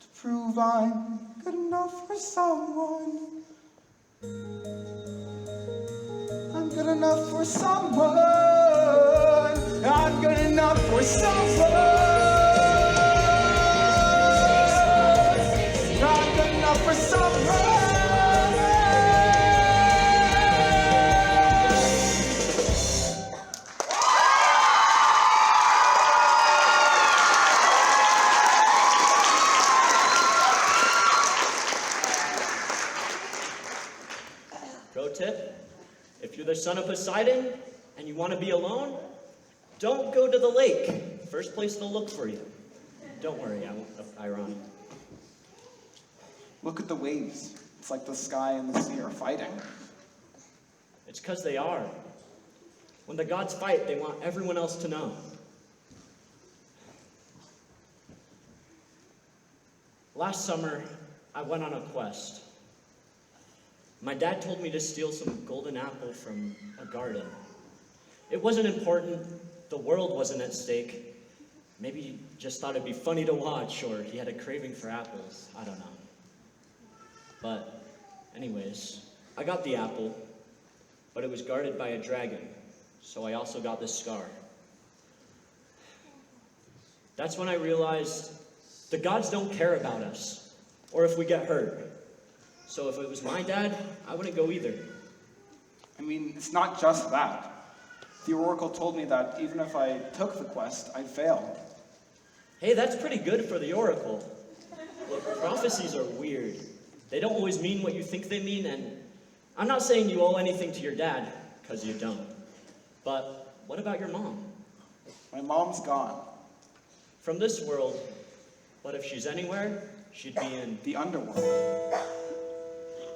to prove I'm good enough for someone. I'm good enough for someone. I'm good enough for someone. I'm good enough for someone. Pro tip, if you're the son of Poseidon and you want to be alone, don't go to the lake. First place they'll look for you. Don't worry, I won't ironic. Look at the waves. It's like the sky and the sea are fighting. It's because they are. When the gods fight, they want everyone else to know. Last summer, I went on a quest. My dad told me to steal some golden apple from a garden. It wasn't important. The world wasn't at stake. Maybe he just thought it'd be funny to watch, or he had a craving for apples. I don't know. But anyways, I got the apple, but it was guarded by a dragon, so I also got this scar. That's when I realized the gods don't care about us, or if we get hurt. So if it was my dad, I wouldn't go either. I mean, it's not just that. The oracle told me that even if I took the quest, I'd fail. Hey, that's pretty good for the oracle. Look, prophecies are weird. They don't always mean what you think they mean, and I'm not saying you owe anything to your dad, because you don't. But what about your mom? My mom's gone. From this world, but if she's anywhere, she'd be in the Underworld.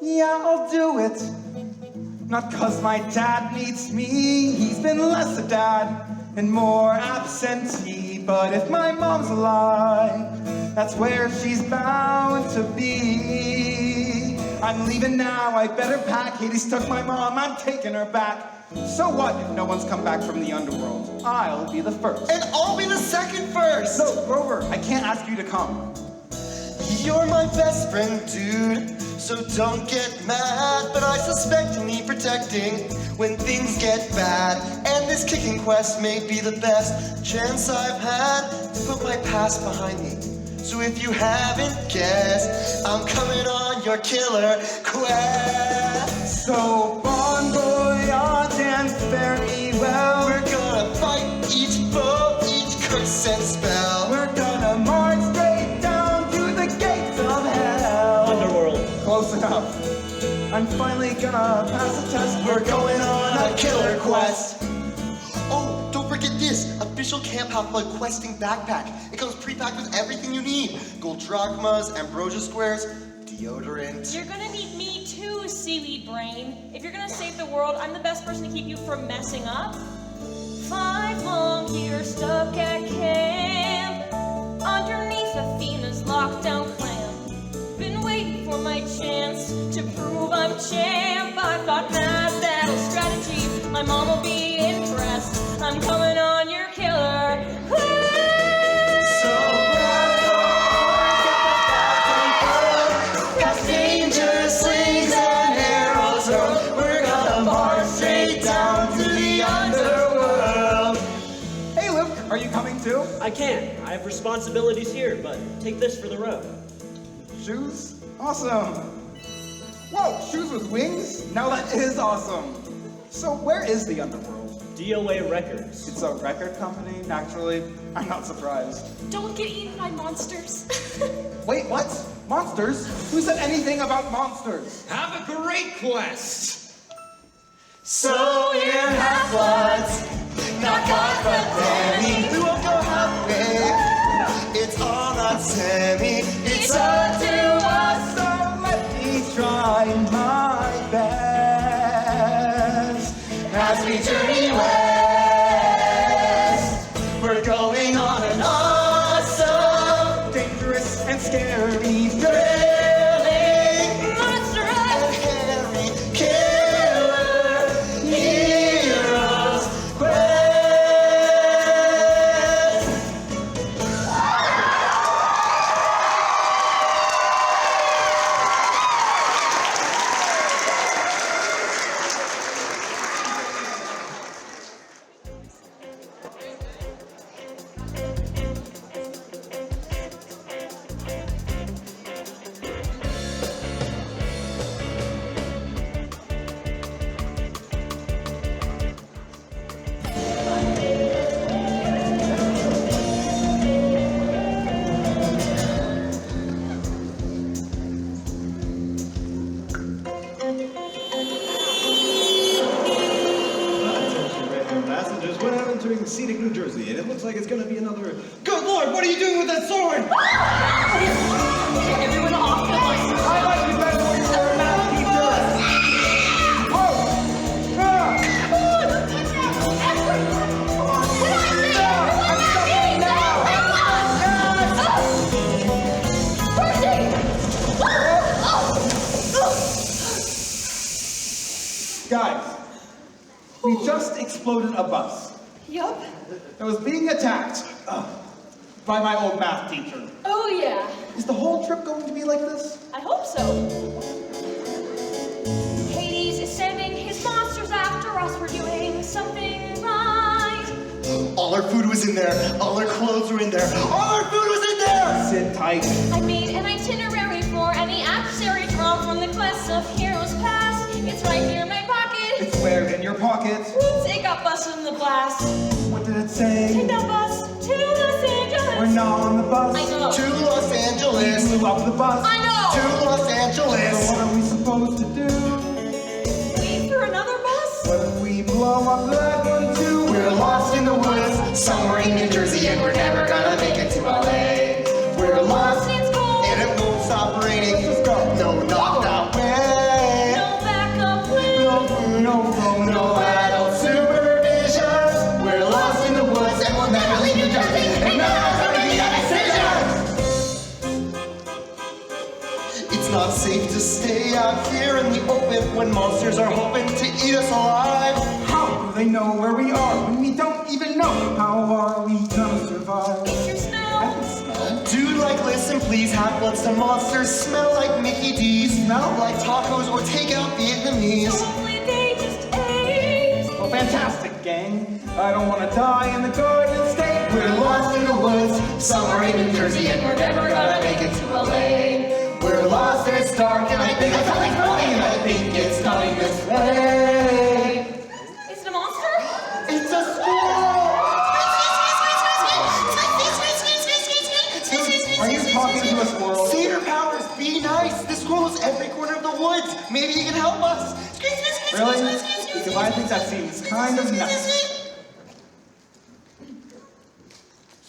Yeah, I'll do it. Not 'cause my dad needs me. He's been less a dad and more absentee. But if my mom's alive, that's where she's bound to be. I'm leaving now, I better pack. Hades took my mom, I'm taking her back. So what if no one's come back from the Underworld? I'll be the first. And I'll be the second first! No, Grover, I can't ask you to come. You're my best friend, dude, so don't get mad. But I suspect you need protecting when things get bad. And this kicking quest may be the best chance I've had to put my past behind me. So if you haven't guessed, I'm coming on your killer quest. So bon voyage and very well. We're gonna fight each foe, each curse and spell. We're gonna march straight down through the gates of hell. Underworld. Close enough. I'm finally gonna pass the test. We're going on a killer quest. Oh, don't forget this. Official Camp Half-Blood questing backpack. It comes pre-packed with everything you need. Gold drachmas, ambrosia squares. Do deodorant. You're gonna need me too, seaweed brain. If you're gonna save the world, I'm the best person to keep you from messing up. 5 long years stuck at camp, underneath Athena's lockdown clamp. Been waiting for my chance to prove I'm champ. I thought math battle strategy, my mom will be impressed. I'm coming on your killer. Danger slings and arrows hurled. We're gonna march straight down to the underworld. Hey, Luke, are you coming too? I can't. I have responsibilities here, but take this for the road. Shoes? Awesome. Whoa, shoes with wings? Now that is awesome. So where is the Underworld? DOA Records. It's a record company, naturally. I'm not surprised. Don't get eaten by monsters. Wait, what? Monsters? Who said anything about monsters? Have a great quest! So we're half-bloods, not God but Danny. We won't go halfway. It's all not Sammy. It's up to us. So let me try my best. As we journey west, we're going on an awesome, Dangerous and scary. thrilling, Monster and High. hairy killer heroes quest. Attention, random passengers. We're now entering scenic New Jersey, and it looks like it's going to be another. Good Lord, what are you doing with that sword? Everyone off the bus. I like you better when you were a math teacher. Oh! Ah! Guys, we just exploded a bus Yup. that was being attacked by my old math teacher. Oh yeah, Is the whole trip going to be like this? I hope so. Hades is sending his monsters after us. We're doing something right. All our food was in there. All our clothes were in there. All our food was in there. Sit tight. I made an itinerary for any adversary drawn from the quest of heroes past. It's right here in my pocket. It's where in your pocket. Take up bus in the blast. What did it say? Take that bus to Los Angeles. We're not on the bus. I know. To Los Angeles. Blew up the bus. I know. To Los So Angeles. what are we supposed to do? Wait for another bus. What if we blow up that one too? We're lost in the woods, somewhere in New Jersey, and we're never gonna make it to LA. We're lost, It's cold. and it won't stop raining. Let's just go. No, not that way. No backup plan. No food, no phone, No adult supervision. We're lost in the woods, and we'll never leave New Jersey. And none of us are making that decision. It's not safe to stay out here in the open when monsters are hoping to eat us alive. How do they know where we are when we don't even know? How are we gonna survive? It's your smell. Dude, like, listen, please, half-bloods to monsters smell like Mickey D's, smell like tacos or takeout Vietnamese. Hopefully they just ate. Well, fantastic, gang. I don't want to die in the Garden State. We're lost in the woods, somewhere in New Jersey, and we're never gonna make it to LA. We're lost and it's dark, and I think something's moving, and I think it's coming this way. Is it a monster? It's a squirrel! Are you talking to a squirrel? Cedar Powers, be nice. The squirrel is every corner of the woods. Maybe he can help us. Really? Because I think that seems kind of nuts.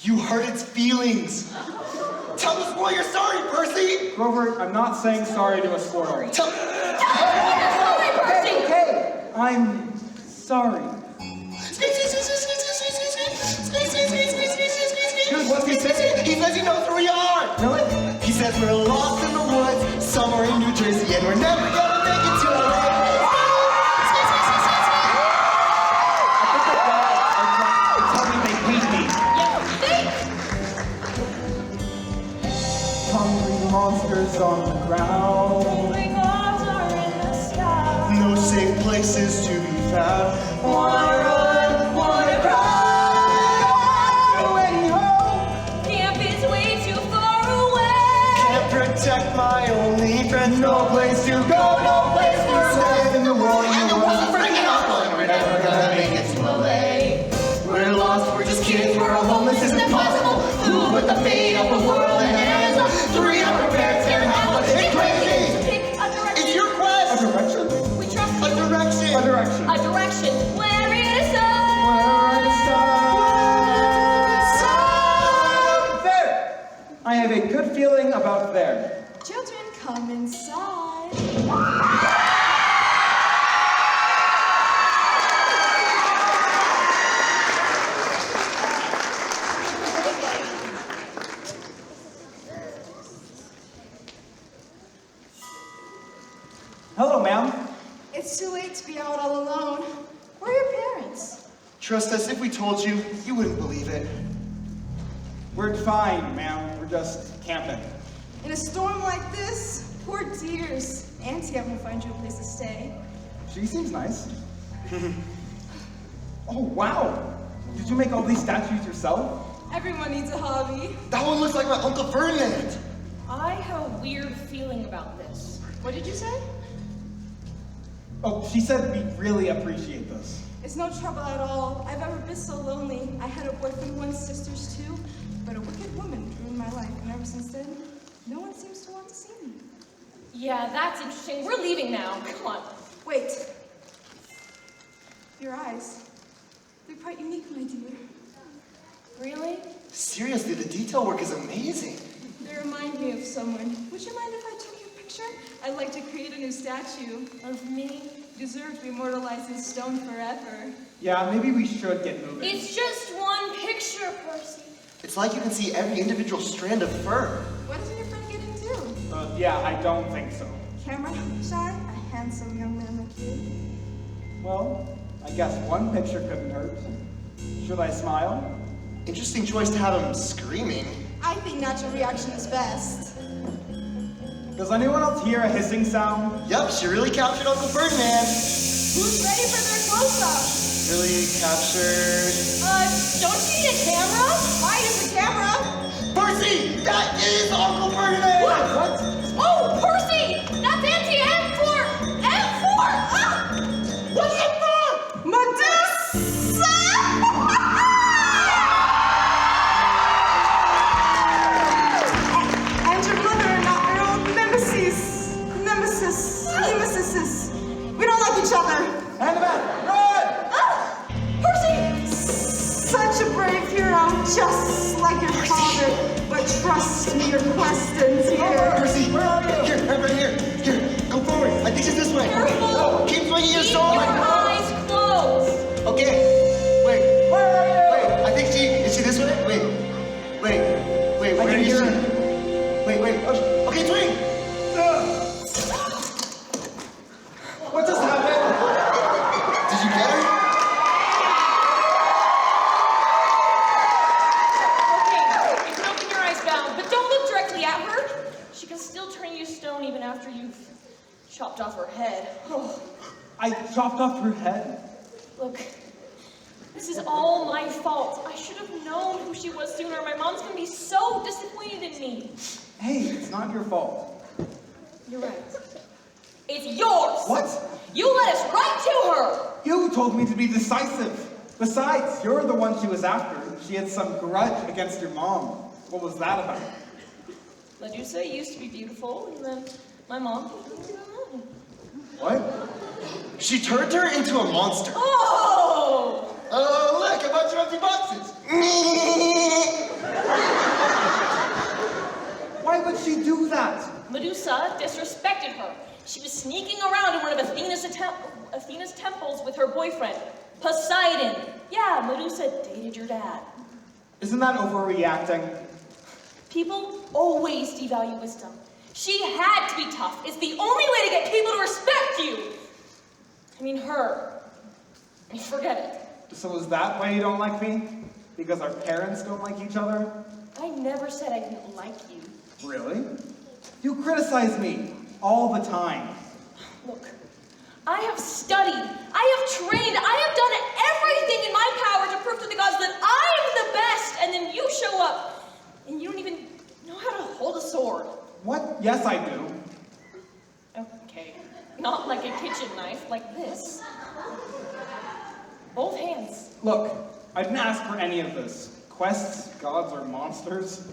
You hurt its feelings. Tell the squirrel you're sorry, Percy! Grover, I'm not saying sorry to a squirrel. Tell... Sorry, Percy! Okay, I'm sorry. Dude, what's he saying? He says he knows where we are! Really? He says we're lost in the woods, somewhere in New Jersey, and we're never gonna make it to LA! Tell me they hate me. Hungry monsters on the ground. No safe places to be found. Wanna run, wanna cry. No way home. Camp is way too far away. Can't protect my only friend. No place to go, no place to stay in the world. And the world's freaking awful, and we're never gonna make it to LA. We're lost, we're just kids, we're home, this isn't possible. Who with the fate of the world in hands? 300 parents there, half it's crazy. Pick a direction. It's your quest. A direction? We trust A you. direction. A direction. A direction. Where it is up. There! I have a good feeling about there. Children, come inside. Hello, ma'am. It's too late to be out all alone. Where are your parents? Trust us, if we told you, you wouldn't believe it. We're fine, ma'am. We're just camping. In a storm like this? Poor dears. Auntie having to find you a place to stay. She seems nice. Oh, wow. Did you make all these statues yourself? Everyone needs a hobby. That one looks like my Uncle Ferdinand. I have a weird feeling about this. What did you say? Oh, she said we really appreciate this. It's no trouble at all. I've ever been so lonely. I had a boyfriend once, sisters too, but a wicked woman ruined my life, and ever since then, no one seems to want to see me. Yeah, that's interesting. We're leaving now. Come on. Wait. Your eyes. They're quite unique, my dear. Really? Seriously, the detail work is amazing. They remind me of someone. Would you mind if I took your picture? I'd like to create a new statue. Of me? You deserve to be immortalized in stone forever. Yeah, maybe we should get moving. It's just one picture, Percy. It's like you can see every individual strand of fur. What does your friend get into? Yeah, I don't think so. Camera shy? A handsome young man like you. Well, I guess one picture couldn't hurt. Should I smile? Interesting choice to have him screaming. I think natural reaction is best. Does anyone else hear a hissing sound? Yup, she really captured Uncle Ferdinand. Who's ready for their close-up? Really captured... Don't you need a camera? Why is the camera? Percy! That is Uncle Ferdinand! What? Oh, Percy! That's Auntie M4! M4! Ah! What's it for? Medusa! And your mother are not your old nemesis. We don't like each other. Hand him out! Run! Ah! Percy! Such a brave hero, just like your father. But trust me, your quest ends here. Percy! Where are you? Here, right here. Here, go forward. I think it's this way. Careful! Keep swinging your Keep sword. your eyes closed! Okay. Wait. Where are you? Wait, I think is she this way? Wait, I where can is hear she? her. Wait. Oh, okay, swing! What just happened? Did you get her? Okay, you can open your eyes now, but don't look directly at her. She can still turn you to stone even after you've chopped off her head. Oh, I chopped off her head. look, this is all my fault. I should have known who she was sooner. My mom's gonna be so disappointed in me. Hey, it's not your fault. You're right. It's yours! What? You led us right to her! You told me to be decisive. Besides, you're the one she was after. She had some grudge against your mom. What was that about? Medusa used to be beautiful, and then my mom thinks about that. What? She turned her into a monster. Oh! Oh, look, a bunch of empty boxes. would she do that? Medusa disrespected her. She was sneaking around in one of Athena's temples with her boyfriend, Poseidon. Yeah, Medusa dated your dad. Isn't that overreacting? People always devalue wisdom. She had to be tough. It's the only way to get people to respect you. I mean, her. Forget it. So is that why you don't like me? Because our parents don't like each other? I never said I didn't like you. Really? You criticize me all the time. Look, I have studied, I have trained, I have done everything in my power to prove to the gods that I am the best, and then you show up, and you don't even know how to hold a sword. What? Yes, I do. Okay, not like a kitchen knife, like this. Both hands. Look, I didn't ask for any of this. Quests, gods, or monsters.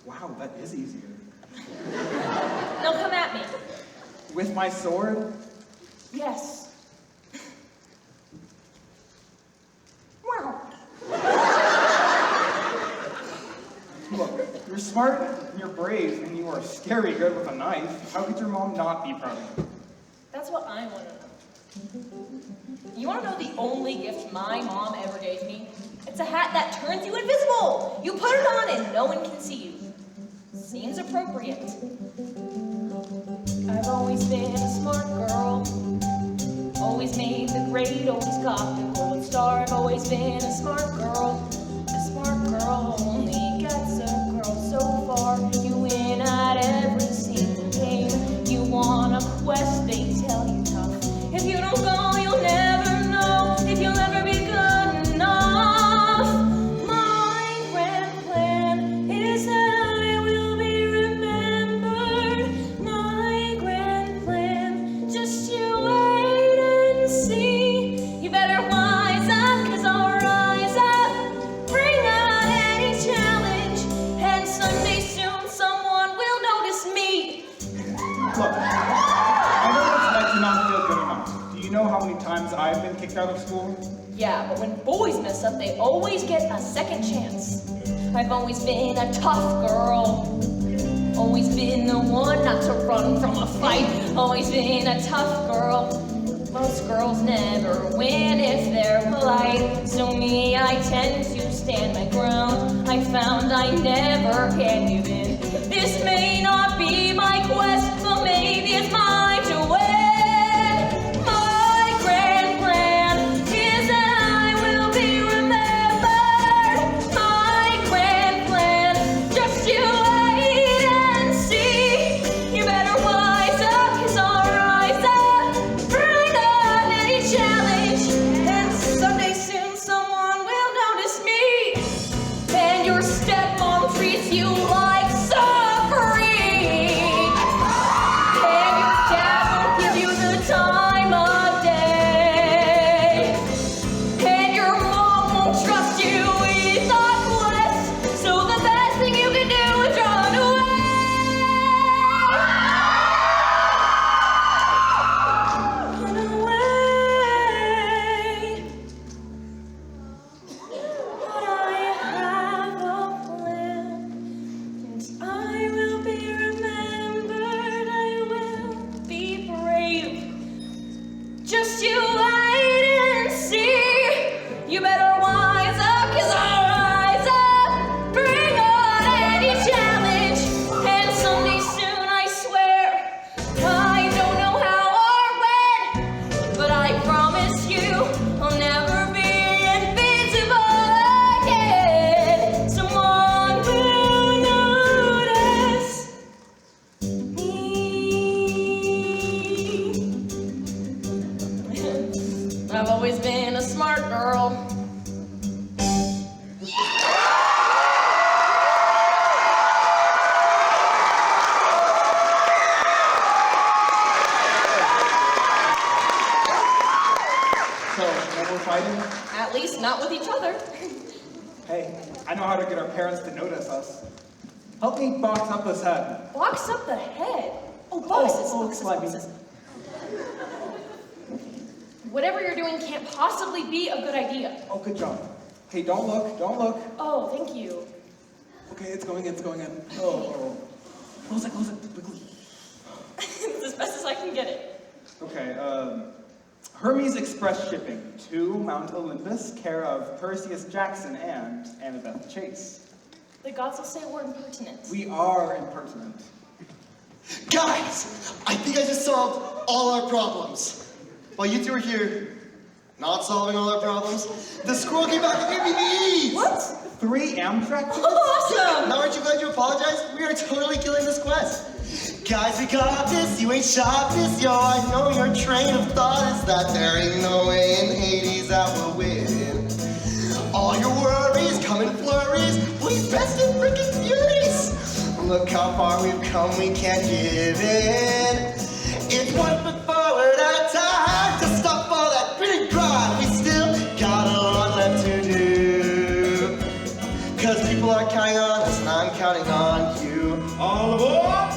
Wow, that is easier. Now come at me. With my sword? Yes. Wow. Look, you're smart, and you're brave, and you are scary good with a knife. How could your mom not be proud of you? That's what I want to know. You want to know the only gift my mom ever gave me? It's a hat that turns you invisible. You put it on and no one can see you. Seems appropriate. I've always been a smart girl. Always made the grade, always got the gold star. I've always been a smart girl. A smart girl only gets a girl so far. You win at every single game. You want a quest, they tell you tough. If you don't go, you'll never know. If you'll never be good enough. My grand plan is that I will be remembered. My grand plan, just you wait and see. You better wise up, 'cause I'll rise up. Bring on any challenge, and someday soon someone will notice me. Look, I know it's like to not feel good enough. Do you know how many times I've been kicked out of school? Yeah, but when boys mess up, they always get a second chance. I've always been a tough girl. Always been the one not to run from a fight. Always been a tough girl. Most girls never win if they're polite. So me, I tend to stand my ground. I found I never can give in. This may not be my quest, but maybe it's mine to win. My grand plan is that I will be remembered. My grand plan, just you wait and see. You better wise up, 'cause I'll rise up. Bring on any challenge, and someday soon someone will notice me. And your stepmom treats you like suffering. And your dad won't give you the time of day. And your mom won't trust you with a quest. So the best thing you can do is run away. Run away. But I have a plan. And I will be remembered. I will be brave. Just you wait and see. You better wise up, 'cause I'll rise up. Bring on any challenge. And someday soon, I swear, I don't know how or when, but I promise you, I'll never be invincible again. Someone will notice me. I've always been a smart girl. So, no more fighting? At least not with each other. Hey, I know how to get our parents to notice us. Help me box up this head. Box up the head. Oh, boxes, Oh, boxes, slimy. boxes. Whatever you're doing can't possibly be a good idea. Oh, good job. Hey, don't look, don't look. Oh, thank you. Okay, it's going in. Oh. Close it, quickly. It's as best as I can get it. Okay, Hermes Express Shipping to Mount Olympus, care of Percy Jackson and Annabeth Chase. The gods will say we're impertinent. We are impertinent. Guys, I think I just solved all our problems. While you two are here, not solving all our problems, the squirrel came back and gave me these! What? 3 Amtrak tickets? Awesome! Now aren't you glad you apologized? We are totally killing this quest. Guys, we got this, you ain't shot this, yo. I know your train of thought is that there ain't no way in Hades that we'll win. All your worries come in flurries, we best in freaking furies. Look how far we've come, we can't give in. It's one foot forward at a time to stop all that big grind. We still got a lot left to do. Cause people are counting on us and I'm counting on you. All aboard!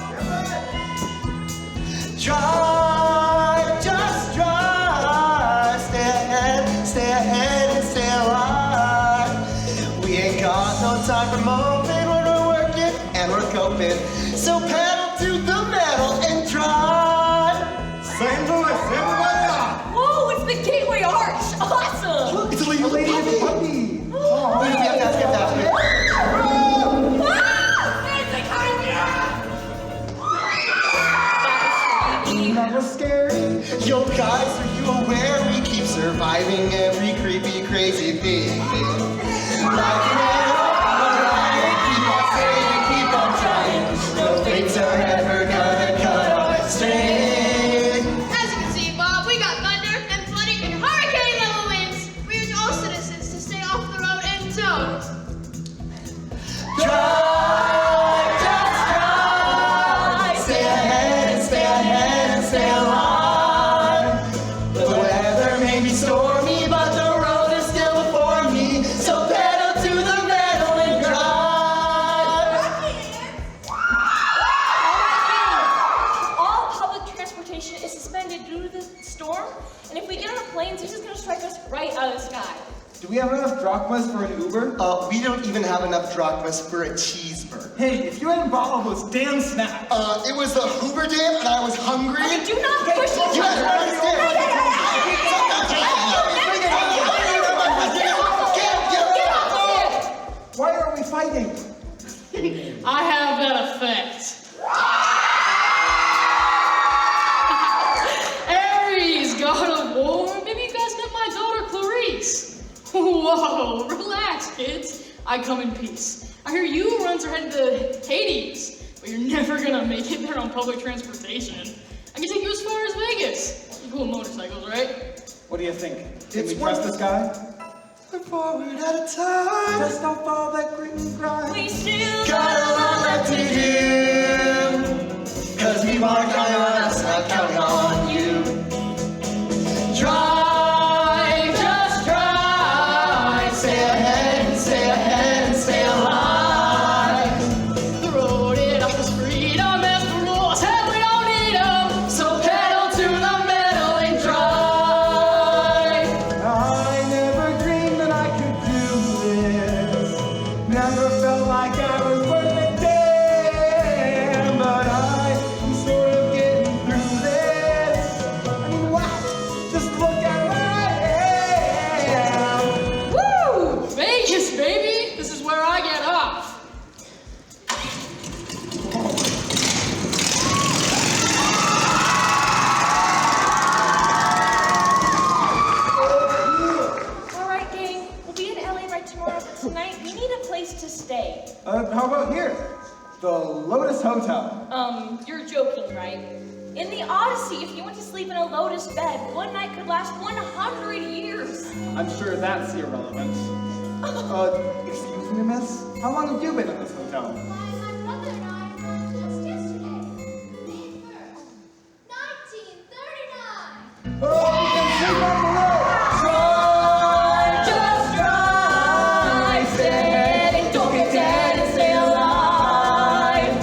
Drive, just drive. Stay ahead and stay alive. We ain't got no time for moping when we're working and we're coping. So pedal to the metal and drive. Same voice, everybody up! Whoa, it's the Gateway Arch! Awesome! It's a lady with a puppy. Oh, We have to ask him that. that was scary. Yo guys, are you aware we keep surviving every creepy, crazy thing? Like an arrow, keep on saying, keep on trying. No things are ever gonna cut our string. As you can see, Bob, we got thunder and flooding and hurricane-level winds. We urge all citizens to stay off the road and don't. Drive, just drive. Stay ahead and stay alive. The weather may be stormy, but the road is still before me. So pedal to the metal and drive. All public transportation is suspended due to the storm, and if we get on a plane, it's just gonna strike us right out of the sky. Do we have enough drachmas for an Uber? We don't even have enough drachmas for a cheeseburger. Hey, if you hadn't bought all those damn snacks. It was the Hoover Dam and I was hungry. Okay, do not push each You guys other. don't understand. Why are we fighting? I have that effect. Aries, god of war. Maybe you guys met my daughter Clarice. Whoa, relax, kids. I come in peace. I hear you runs are headed to Hades, but you're never gonna make it there on public transportation. I can take you as far as Vegas. You cool motorcycles, right? What do you think? Can It's we trust this guy? Forward at a time. Just don't follow that grit and grind. We still Got a lot left to do. Cause people are counting on us, not counting on you. Drive, just drive. Stay ahead and stay alive. The road it offers freedom as the rules, and we don't need 'em. So pedal to the metal and drive. I never dreamed that I could do this. Never felt like I was worth a damn. But I'm sort of getting through this. I mean, wow, just look at where I am. Woo! Vegas, baby! This is where I get off. All right, gang. We'll be in LA right tomorrow, but tonight we need a place to stay. How about here? The Lotus Hotel. You're joking, right? In the Odyssey, if you went to sleep in a lotus bed, one night could last 100 years. I'm sure that's irrelevant. Excuse me, miss? How long have you been at this hotel? My brother and I arrived just yesterday. May 1st, 1939. Oh, we can sleep on the road! Drive, just drive. Stay ahead and don't get dead and stay alive.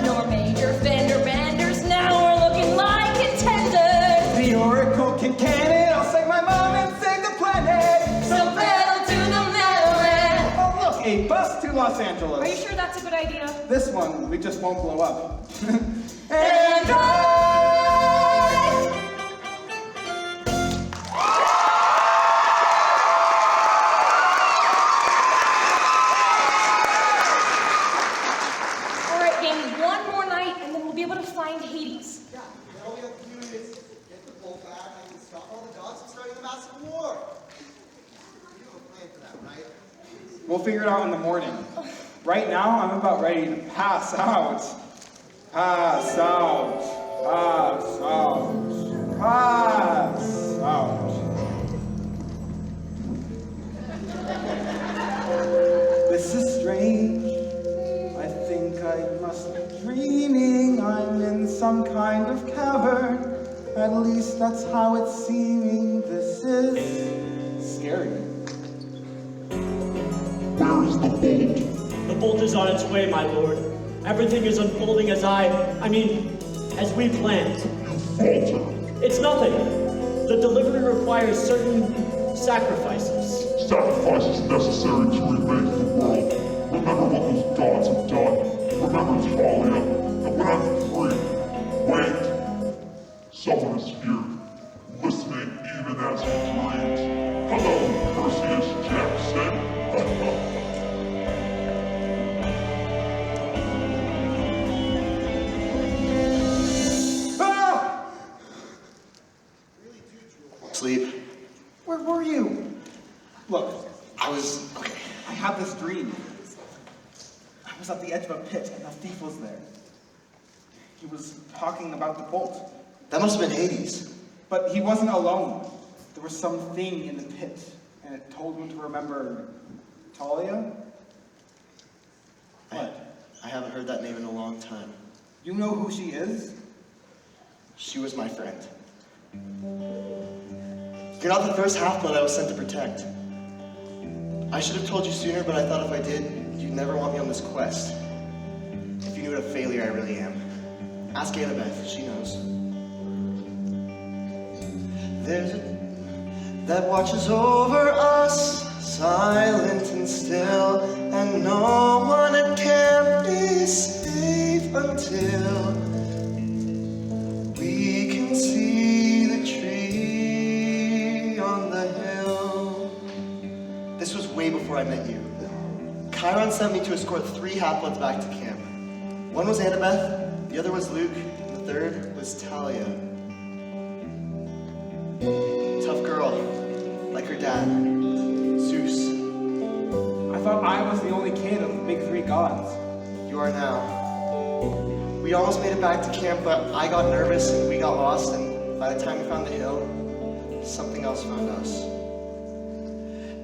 Nor major fender benders, now we're looking like contenders. The Oracle can cannon, I'll save my mom and save the planet! So pedal to the to Los Angeles. Are you sure that's a good idea? This one, we just won't blow up. And All right, gang, one more night, and then we'll be able to find Hades. Yeah, all we have to do is get the bolt back and stop all the gods from starting a massive war. You have a plan for that, right? We'll figure it out in the morning. Right now, I'm about ready to pass out. Pass out. Pass out. Pass out. This is strange. I think I must be dreaming. I'm in some kind of cavern. At least that's how it's seeming. This is scary. Where is the bolt? The bolt is on its way, my lord. Everything is unfolding as as we planned. You falter. It's nothing. The delivery requires certain sacrifices. Sacrifices necessary to remake the world. Remember what those gods have done. Remember Talia. And when I'm free, wait. Someone is here, listening even as he dreams. Hello, Percy Jackson. Sleep. Where were you? Look, I had this dream. I was at the edge of a pit and the thief was there. He was talking about the bolt. That must have been Hades. But he wasn't alone. There was something in the pit, and it told him to remember Talia? What? I haven't heard that name in a long time. You know who she is? She was my friend. You're not the first half-blood I was sent to protect. I should have told you sooner, but I thought if I did, you'd never want me on this quest. If you knew what a failure I really am. Ask Annabeth, she knows. There's a that watches over us, silent and still, and no one at camp is safe until we can see the tree on the hill. This was way before I met you. Chiron sent me to escort 3 half-bloods back to camp. One was Annabeth, the other was Luke, and the third was Talia. Tough girl, like her dad, Zeus. I thought I was the only kid of the big 3 gods. You are now. We almost made it back to camp, but I got nervous and we got lost, and by the time we found the hill, something else found us.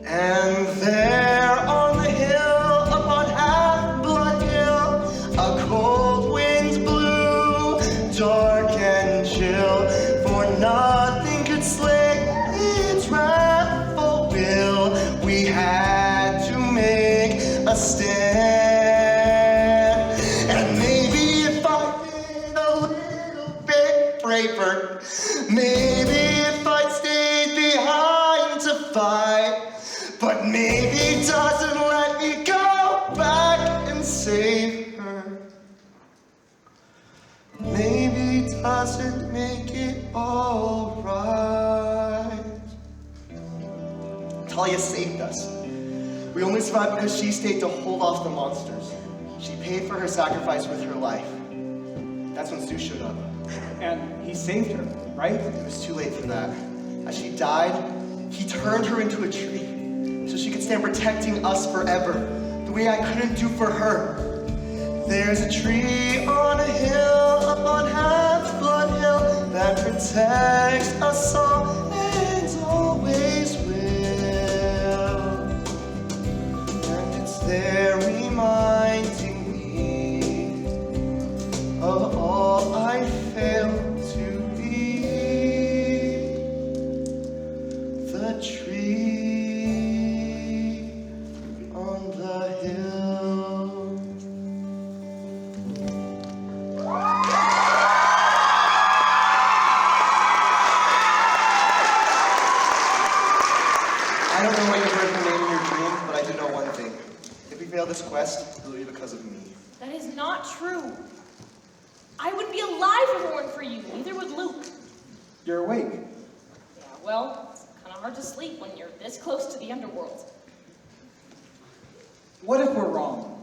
And there on the hill, up on Half-Blood Hill, a cold wind blew, dark and chill, for nothing could slay its wrathful will. We had to make a stand, and maybe if I been a little bit braver, maybe if I'd stayed behind to fight, but maybe doesn't let me go back and save her. Maybe doesn't make it all right. Talia saved us. We only survived because she stayed to hold off the monsters. She paid for her sacrifice with her life. That's when Zeus showed up. And he saved her, right? It was too late for that. As she died, he turned her into a tree so she could stand protecting us forever, the way I couldn't do for her. There's a tree on a hill, up on Half-Blood Hill, that protects us all and always will. And it's there reminding me of all I failed to be. The tree on the hill. not true. I wouldn't be alive if it weren't for you. Neither would Luke. You're awake. Yeah, well, it's kind of hard to sleep when you're this close to the Underworld. What if we're wrong?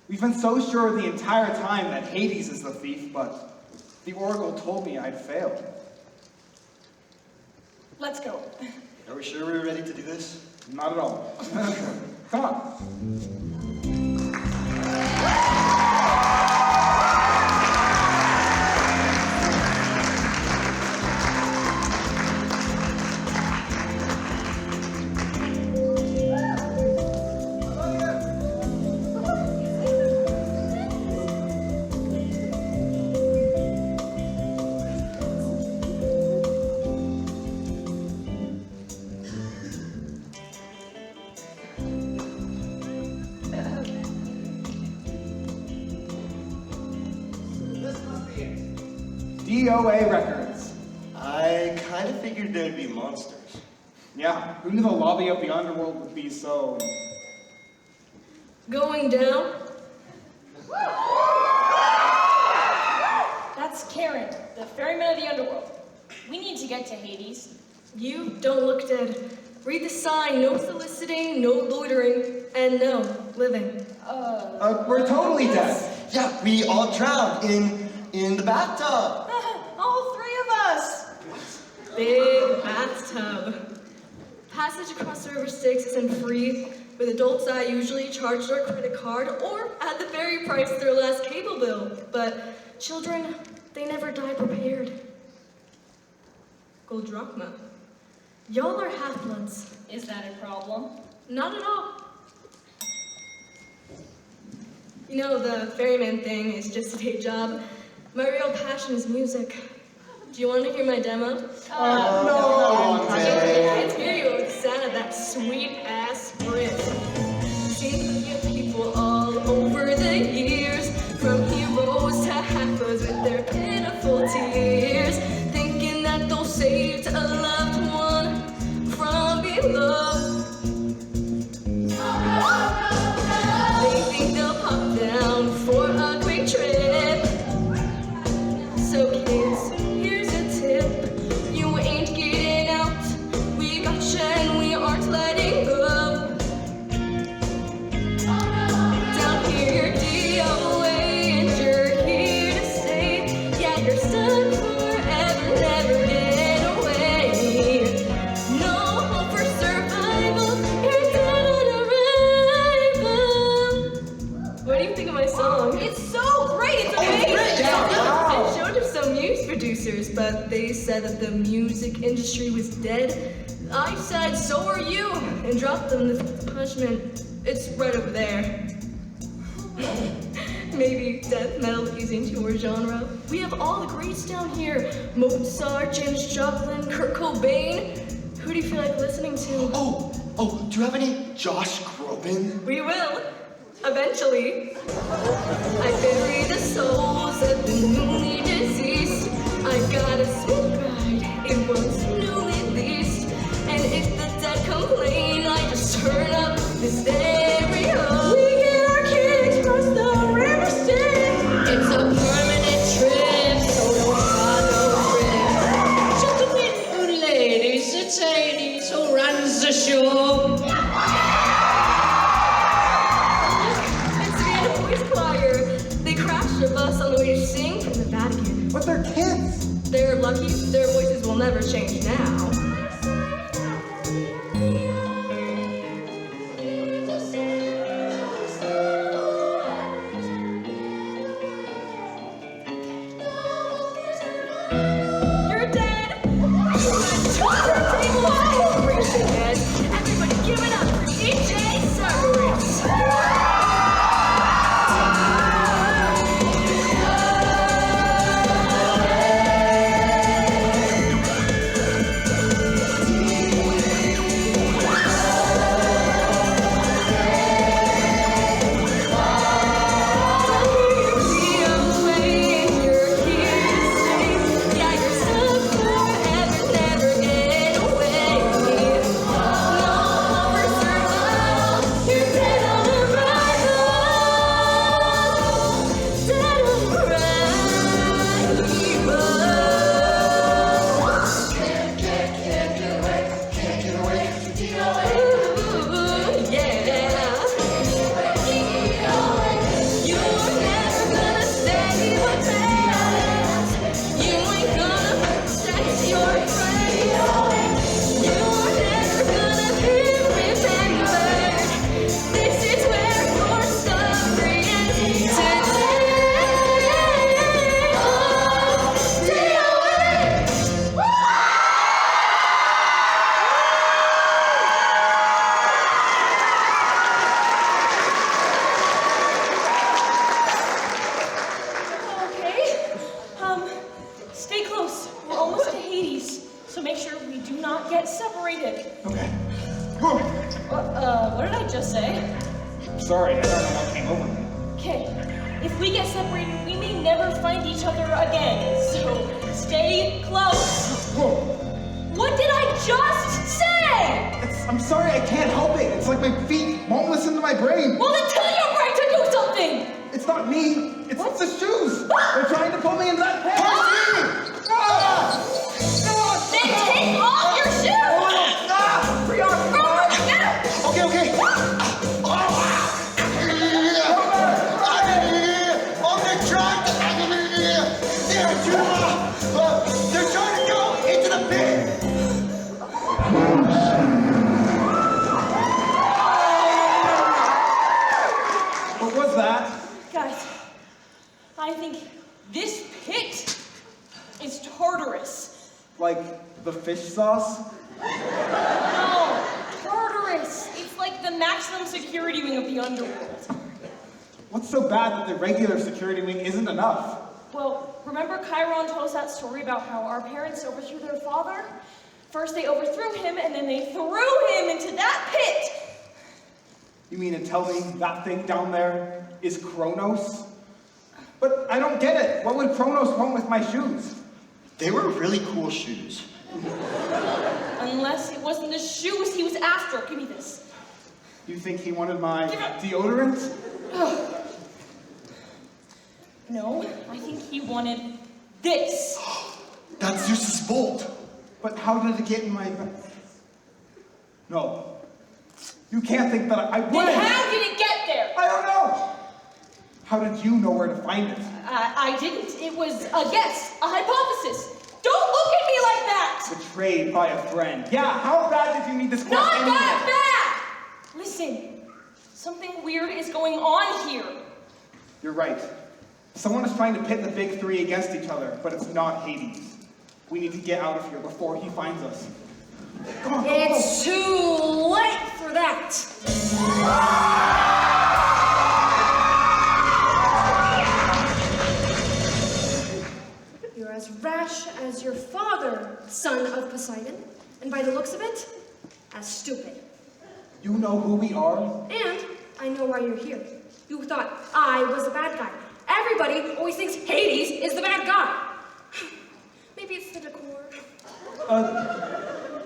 We've been so sure the entire time that Hades is the thief, but the Oracle told me I'd failed. Let's go. Are we sure we're ready to do this? Not at all. Come on. DOA records. I kind of figured there'd be monsters. Yeah, who knew the lobby of the Underworld would be so... Going down? That's Karen, the ferryman of the Underworld. We need to get to Hades. You don't look dead. Read the sign, no soliciting, no loitering, and no living. we're totally dead. Yeah, we all drowned in the bathtub. All three of us. Big bathtub. Passage across the river Styx isn't free. With adults, I usually charge their credit card or at the very price of their last cable bill. But children, they never die prepared. Gold drachma. Y'all are half-bloods. Is that a problem? Not at all. You know, the ferryman thing is just a day job. My real passion is music. Do you want to hear my demo? No, I can't hear you with the sound of that sweet-ass Brit. Singing of people all over the years, from heroes to half-bloods with their pitiful tears, thinking that they'll save a loved one from below. They think they'll pop down for a quick trip. So kids, here's a tip. You ain't getting out. We gotcha and we aren't letting go. Down here, DOA, and you're here to stay. Yeah, you're stuck forever, never get away. No hope for survival. You're dead on arrival. What do you think of my song? It's so great. It's amazing. I showed it to some news producers, but they said that the music industry was dead. I said, so are you, and dropped them the punishment. It's right over there. Maybe death metal isn't your genre. We have all the greats down here. Mozart, James Joplin, Kurt Cobain. Who do you feel like listening to? Oh, do you have any Josh Groban? We will. Eventually. I bury the souls of the newly deceased. I got a sweet bride, it was newly leased. And if the dead complain, I just turn up the stereo. We get our kicks across the river Styx. It's a permanent trip, so don't bother critics. Gentlemen and ladies, it's Hades who runs the show. They crashed a bus on the way to sing from the Vatican. But they're kids. They're lucky their voices will never change now. You're dead! Everybody give it up for DJ Cerberus! sorry, I don't know what came over me. Okay, if we get separated, we may never find each other again. So stay close. Whoa. What did I just say? I'm sorry, I can't help it. It's like my feet won't listen to my brain. Well, then tell your brain to do something. It's not me. It's the shoes. They're trying to pull me into that pit. Then take off your shoes. Okay. On the track. They're trying to go into the pit. What was that? Guys, I think this pit is Tartarus. Like the fish sauce? No, Tartarus. It's like the maximum security wing of the Underworld. What's so bad that the regular security wing isn't enough? Well, remember Chiron told us that story about how our parents overthrew their father? First they overthrew him, and then they threw him into that pit. You mean to tell me that thing down there is Kronos? But I don't get it. What would Kronos want with my shoes? They were really cool shoes. Unless it wasn't the shoes he was after. Give me this. You think he wanted my deodorant? No, I think he wanted this. That's Zeus's bolt. But how did it get in my bag? No. You can't think that I would. Then how did it get there? I don't know. How did you know where to find it? I didn't. It was a guess, a hypothesis. Don't look at me like that! Betrayed by a friend. Yeah, how bad did you need this Not question? that bad! Listen, something weird is going on here. You're right. Someone is trying to pit the big three against each other, but it's not Hades. We need to get out of here before he finds us. Come on, It's too late for that. You're as rash as your father, son of Poseidon, and by the looks of it, as stupid. You know who we are? And I know why you're here. You thought I was the bad guy. Everybody always thinks Hades is the bad guy. Maybe it's the decor.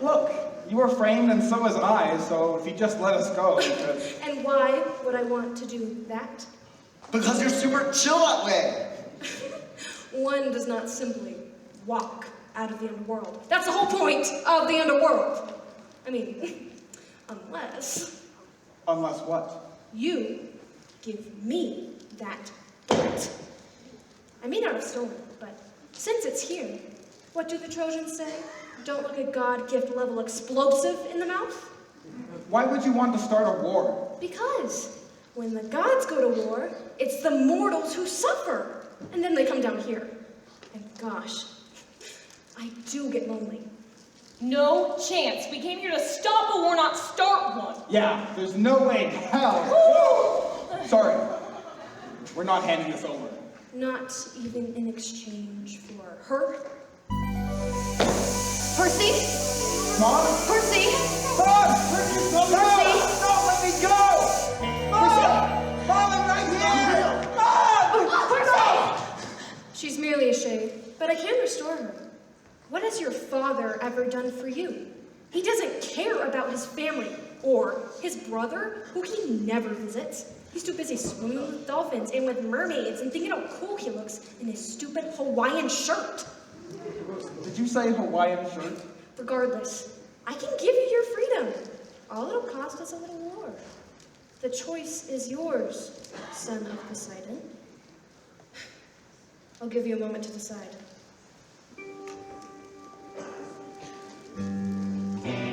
Look, you were framed and so was I, so if you just let us go, we could... And why would I want to do that? Because you're super chill that way. One does not simply walk out of the underworld. That's the whole point of the underworld. I mean, unless... Unless what? You give me that bolt. I may not have stolen it, but since it's here, what do the Trojans say? Don't look a god gift level explosive in the mouth? Why would you want to start a war? Because when the gods go to war, it's the mortals who suffer. And then they come down here. And gosh, I do get lonely. No chance. We came here to stop a war, not start one. Yeah, there's no way in hell. Sorry, we're not handing this over. Not even in exchange for her? Percy? Mom? Percy? Mom! Percy, no! Percy? Don't let me go! Mom! Mom, I'm right here! Mom! Percy! She's merely a shade, but I can restore her. What has your father ever done for you? He doesn't care about his family or his brother, who he never visits. He's too busy swimming with dolphins and with mermaids and thinking how cool he looks in his stupid Hawaiian shirt. Did you say Hawaiian shirt? Regardless, I can give you your freedom. All it'll cost is a little more. The choice is yours, son of Poseidon. I'll give you a moment to decide.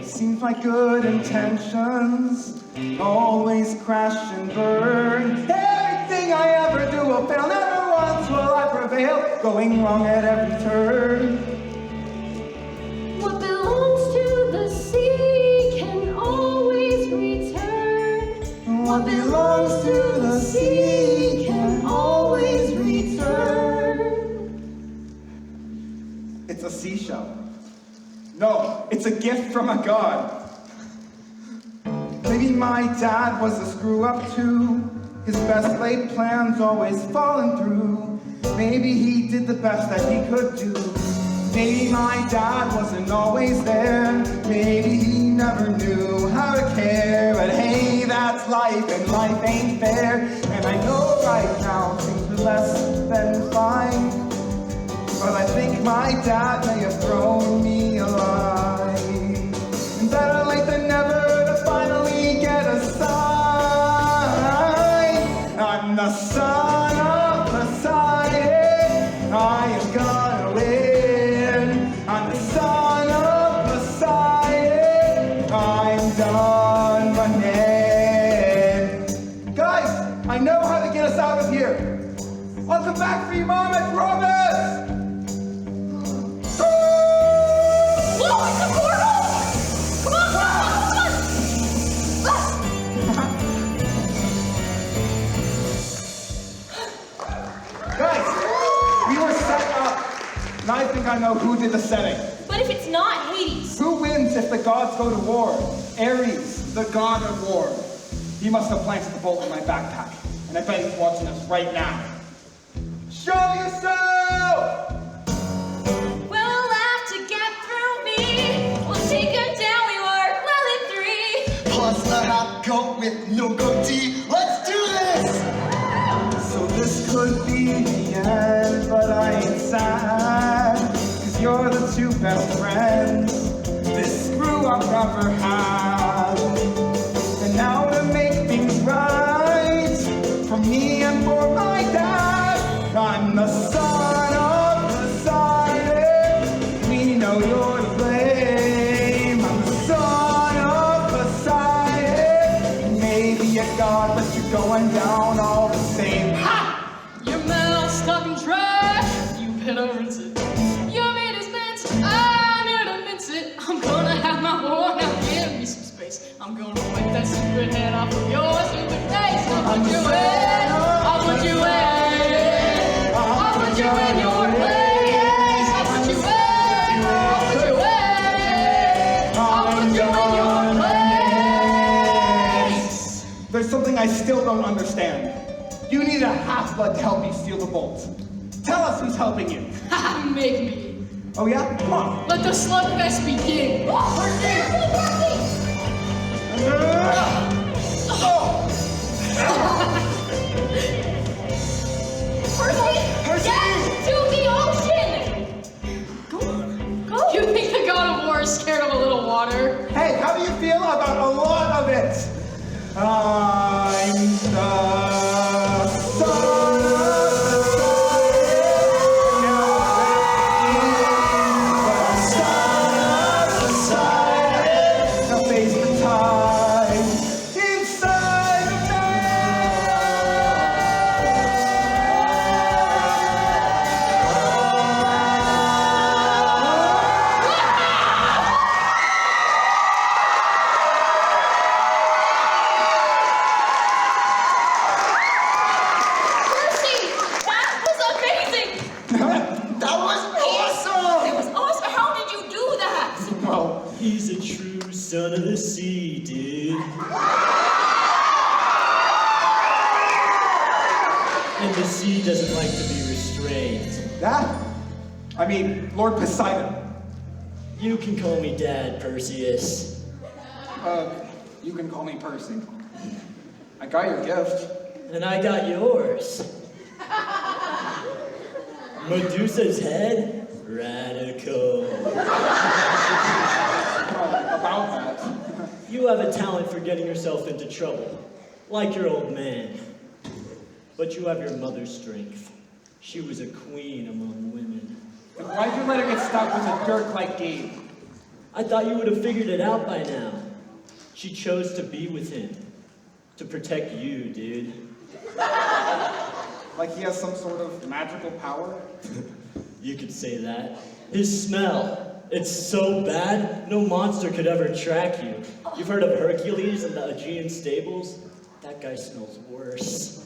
Seems like good intentions always crash and burn. Everything I ever do will fail. Never once will I prevail. Going wrong at every turn. What belongs to the sea can always return. What belongs to the sea can always return. It's a seashell. No, it's a gift from a god. Maybe Maybe my dad was a screw-up too. His best laid plans always falling through. Maybe he did the best that he could do. Maybe my dad wasn't always there. Maybe he never knew how to care. But hey, that's life, and life ain't fair. And I know right now things are less than fine. But I think my dad may have thrown me a line. And better late than never to finally get a sign. I'm the son of Poseidon. I am gonna win. I'm the son of Poseidon. I'm done running. Guys, I know how to get us out of here. I'll come back for you, Mom, I promise. Whoa, it's a portal! Come on, Guys, we were set up, and I think I know who did the setting. But if it's not Hades? Who wins if the gods go to war? Ares, the god of war. He must have planted the bolt in my backpack, and I bet he's watching us right now. Show yourself! We'll have to get through me. We'll take her down, we were well in 3. Plus the half goat with no goatee. Let's do this! So this could be the end, but I ain't sad. Cause you're the two best friends this screw-up ever had. And now to make things right, for me and for my dad, I'm the son of Poseidon. We know you're to blame. I'm the son of Poseidon. Maybe a god, but you're going down all the same. Ha! Your mouth stuck in trash. You better rinse it. Your meat is minced. I'm here to mince it. I'm gonna have my war now. Give me some space. I'm gonna wipe that stupid head off of your stupid face. I'll put you in. I'll put you in. I'll put you in your place. I'll put you in. I'll put you in. I'll put you in your place. There's something I still don't understand. You need a half-blood to help you steal the bolt. Tell us who's helping you. Make me. Oh yeah? Come on. Let the slugfest begin. Percy, get to the ocean! Go. You think the god of war is scared of a little water? Hey, how do you feel about a lot of it? I'm the son of Poseidon. Now face the tide inside of me. Percy, that was amazing! That was awesome! It was awesome. How did you do that? Well, He's a true son of the sea, dude. And the sea doesn't like to be restrained. that? I mean, Lord Poseidon. You can call me Dad, Perseus. You can call me Percy. I got your gift. And I got yours. Medusa's head? Radical. About that. You have a talent for getting yourself into trouble, like your old man. But you have your mother's strength. She was a queen among women. Then why'd you let her get stuck with a dirk like Gabe? I thought you would have figured it out by now. She chose to be with him. To protect you, dude. Like he has some sort of magical power? You could say that. His smell. It's so bad, no monster could ever track you. You've heard of Hercules and the Aegean stables? That guy smells worse.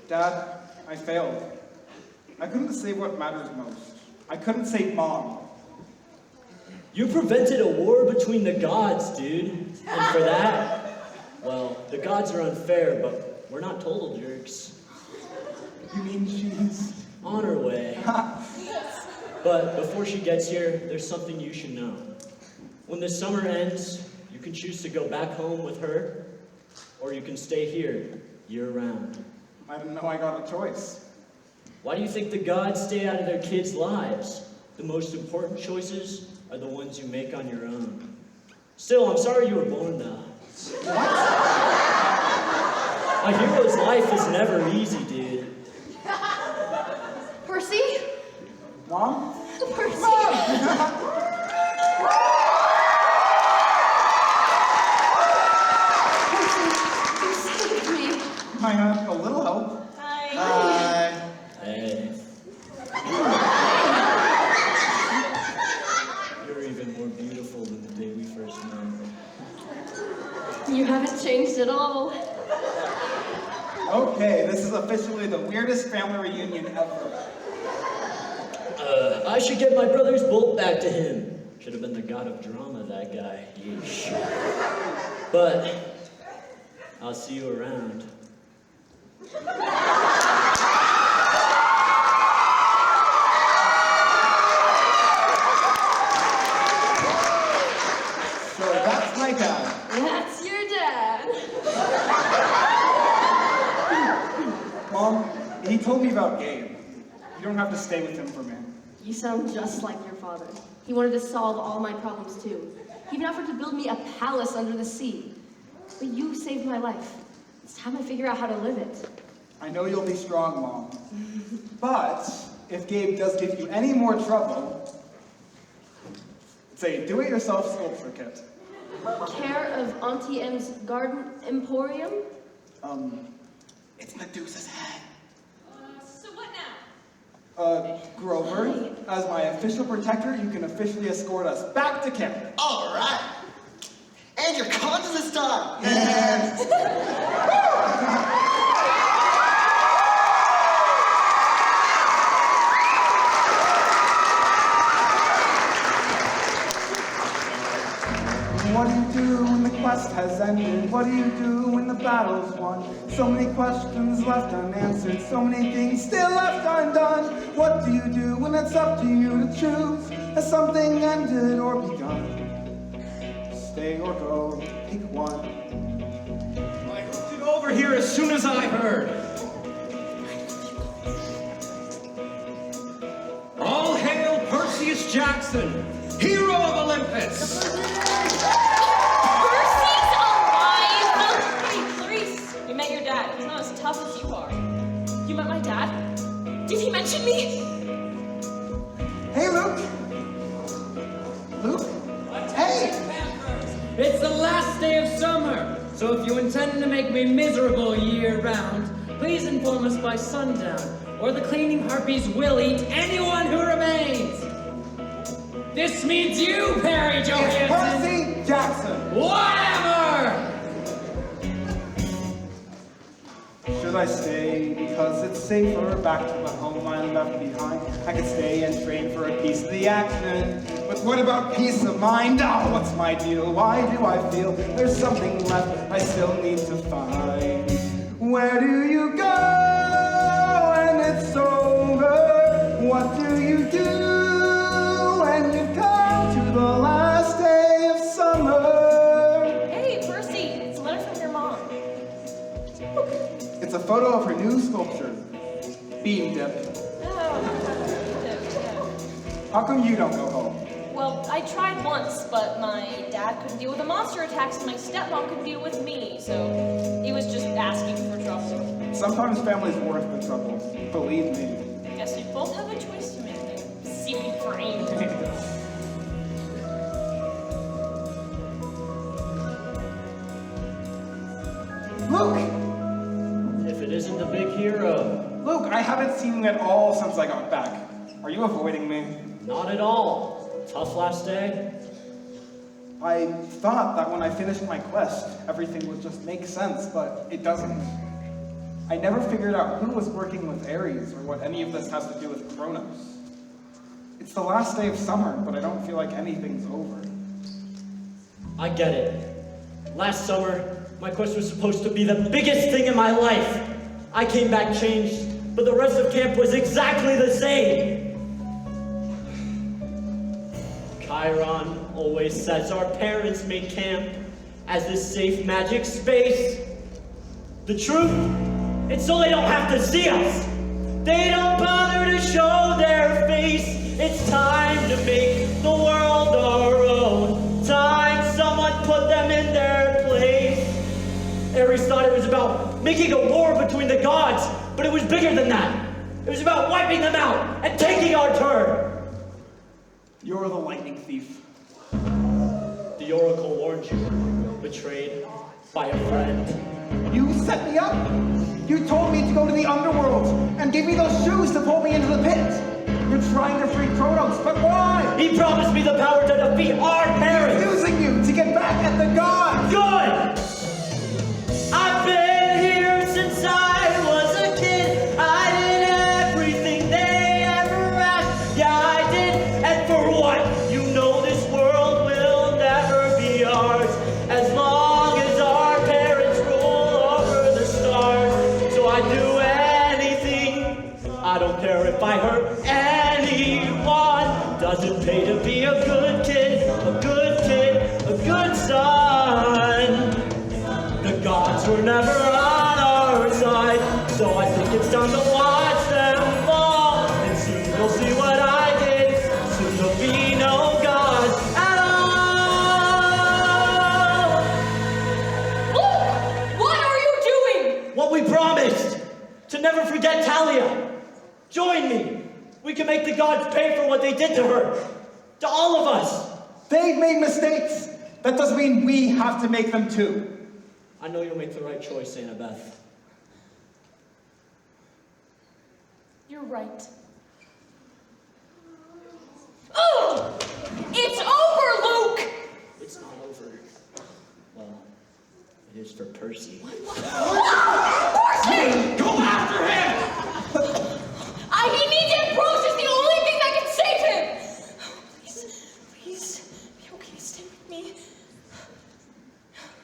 Dad, I failed. I couldn't say what matters most. I couldn't save Mom. You prevented a war between the gods, dude. And for that, well, the gods are unfair, but we're not total jerks. You mean she's on her way? But before she gets here, there's something you should know. When the summer ends, you can choose to go back home with her, or you can stay here year-round. I didn't know I got a choice. Why do you think the gods stay out of their kids' lives? The most important choices are the ones you make on your own. Still, I'm sorry you were born, though. What? A hero's life is never easy, dude. Percy? Mom? Percy? Mom! I have a little help. Hi. Hey. You're even more beautiful than the day we first met. You haven't changed at all. Okay, this is officially the weirdest family reunion ever. I should get my brother's bolt back to him. Should have been the god of drama, that guy. Yeesh. But I'll see you around. So that's my dad. That's your dad. Mom, he told me about Gabe. You don't have to stay with him for me. You sound just like your father. He wanted to solve all my problems too. He even offered to build me a palace under the sea. But you saved my life. It's time I figure out how to live it. I know you'll be strong, Mom. But if Gabe does give you any more trouble, say do-it-yourself sculpture kit. Care of Auntie M's Garden Emporium? It's Medusa's head. So what now? Grover, as my official protector, you can officially escort us back to camp. All right. And your condoms this time. What do you do when the quest has ended? What do you do when the battle's won? So many questions left unanswered, so many things still left undone. What do you do when it's up to you to choose? Has something ended or begun? Stay or go, pick one. I hooked it over here as soon as I heard. All hail Percy Jackson, hero of Olympus! Percy's alive! Hey, Clarice, we met your dad. He's not as tough as you are. You met my dad? Did he mention me? Hey, Luke! Luke? Hey! It's the last day of summer, so if you intend to make me miserable year-round, please inform us by sundown, or the cleaning harpies will eat anyone who remains. This means you, Perry Johansson. Percy Jackson. Whatever! Should I stay because it's safer back to the home I left behind? I could stay and train for a piece of the action. But what about peace of mind? Oh, what's my deal? Why do I feel there's something left I still need to find? Where do you go when it's over? What do you do when you've come to the last day of summer? Hey, Percy, it's a letter from your mom. It's a photo of her new sculpture, Beam Dip. How come you don't go home? Well, I tried once, but my dad couldn't deal with the monster attacks and my stepmom couldn't deal with me, so he was just asking for trouble. Sometimes family's worth the trouble, believe me. I guess we both have a choice to make, you seeping brain. Luke! If it isn't the big hero. Luke, I haven't seen you at all since I got back. Are you avoiding me? Not at all. Tough last day? I thought that when I finished my quest, everything would just make sense, but it doesn't. I never figured out who was working with Ares or what any of this has to do with Kronos. It's the last day of summer, but I don't feel like anything's over. I get it. Last summer, my quest was supposed to be the biggest thing in my life. I came back changed, but the rest of camp was exactly the same. Chiron always says our parents made camp as this safe magic space. The truth, it's so they don't have to see us. They don't bother to show their face. It's time to make the world our own. Time someone put them in their place. Ares thought it was about making a war between the gods, but it was bigger than that. It was about wiping them out and taking our turn. You're the lightning thief. The oracle warned you, betrayed by a friend. You set me up. You told me to go to the Underworld and give me those shoes to pull me into the pit. You're trying to free Kronos, but why? He promised me the power to defeat our parents. He's using you to get back at the gods. Good! I've been here since I was a kid. I did everything they ever asked. Yeah, I did. And for what? You know this world will never be ours as long as our parents rule over the stars. So I do anything. I don't care if I hurt anyone. Doesn't pay to be a good kid, a good kid, a good son. The gods were never on our side, so I think it's time to watch them fall. And soon you'll see what I did. Soon there'll be no gods at all. Luke! What are you doing? What we promised, to never forget Talia. Join me. We can make the gods pay for what they did to her. To all of us. They've made mistakes. That doesn't mean we have to make them too. I know you'll make the right choice, Annabeth. You're right. Oh! It's over, Luke! It's not over. Well, it is for Percy. Percy! Go after him! He needs Ambrose is the only thing that can save him! Please, be okay, stay with me.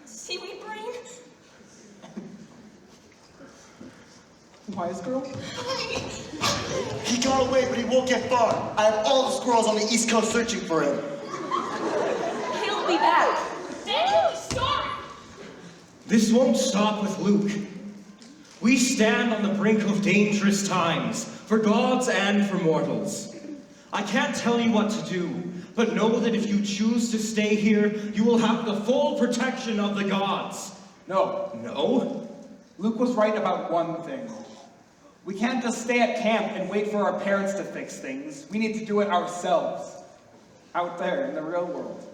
Seaweed brain? Wise girl? He got away, but he won't get far. I have all the squirrels on the East Coast searching for him. He'll be back. Damn, stop! This won't stop with Luke. We stand on the brink of dangerous times, for gods and for mortals. I can't tell you what to do, but know that if you choose to stay here, you will have the full protection of the gods. No. No? Luke was right about one thing. We can't just stay at camp and wait for our parents to fix things. We need to do it ourselves. Out there in the real world.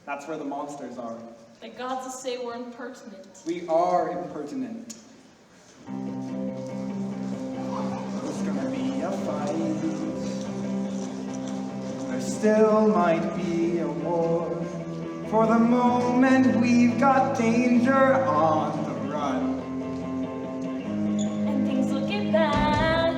That's where the monsters are. The gods will say we're impertinent. We are impertinent. It's gonna be a fight. There still might be a war. For the moment, we've got danger on the run. And things will get bad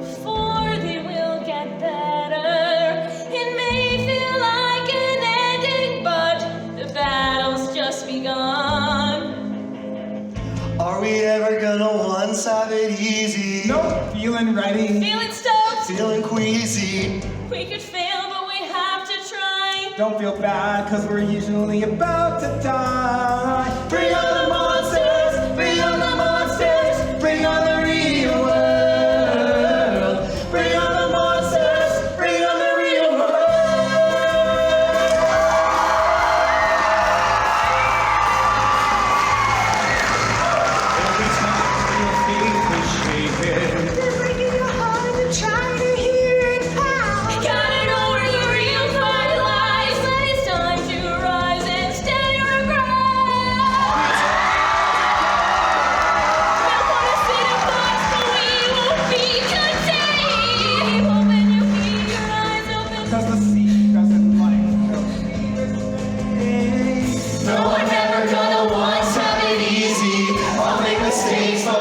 before they will get better. It may feel like an ending, but the battle's just begun. Are we ever gonna once have it easy? Nope, feeling ready. Feeling stoked. Feeling queasy. We could fail, but we have to try. Don't feel bad, cause we're usually about to die. Bring on the monsters! Bring on the monsters! Bring on the real world! Bring on the monsters! Bring on the real world! Every time your faith is shaken, They're breaking your heart and they're trying to hear it pound. Gotta know where the real fight lies. But it's time to rise and stand your ground. Don't wanna sit and watch, but we won't be contained. Open you keep your eyes open. Cause the sea doesn't like no. No, I'm never gonna once have it easy. I'll make mistakes, but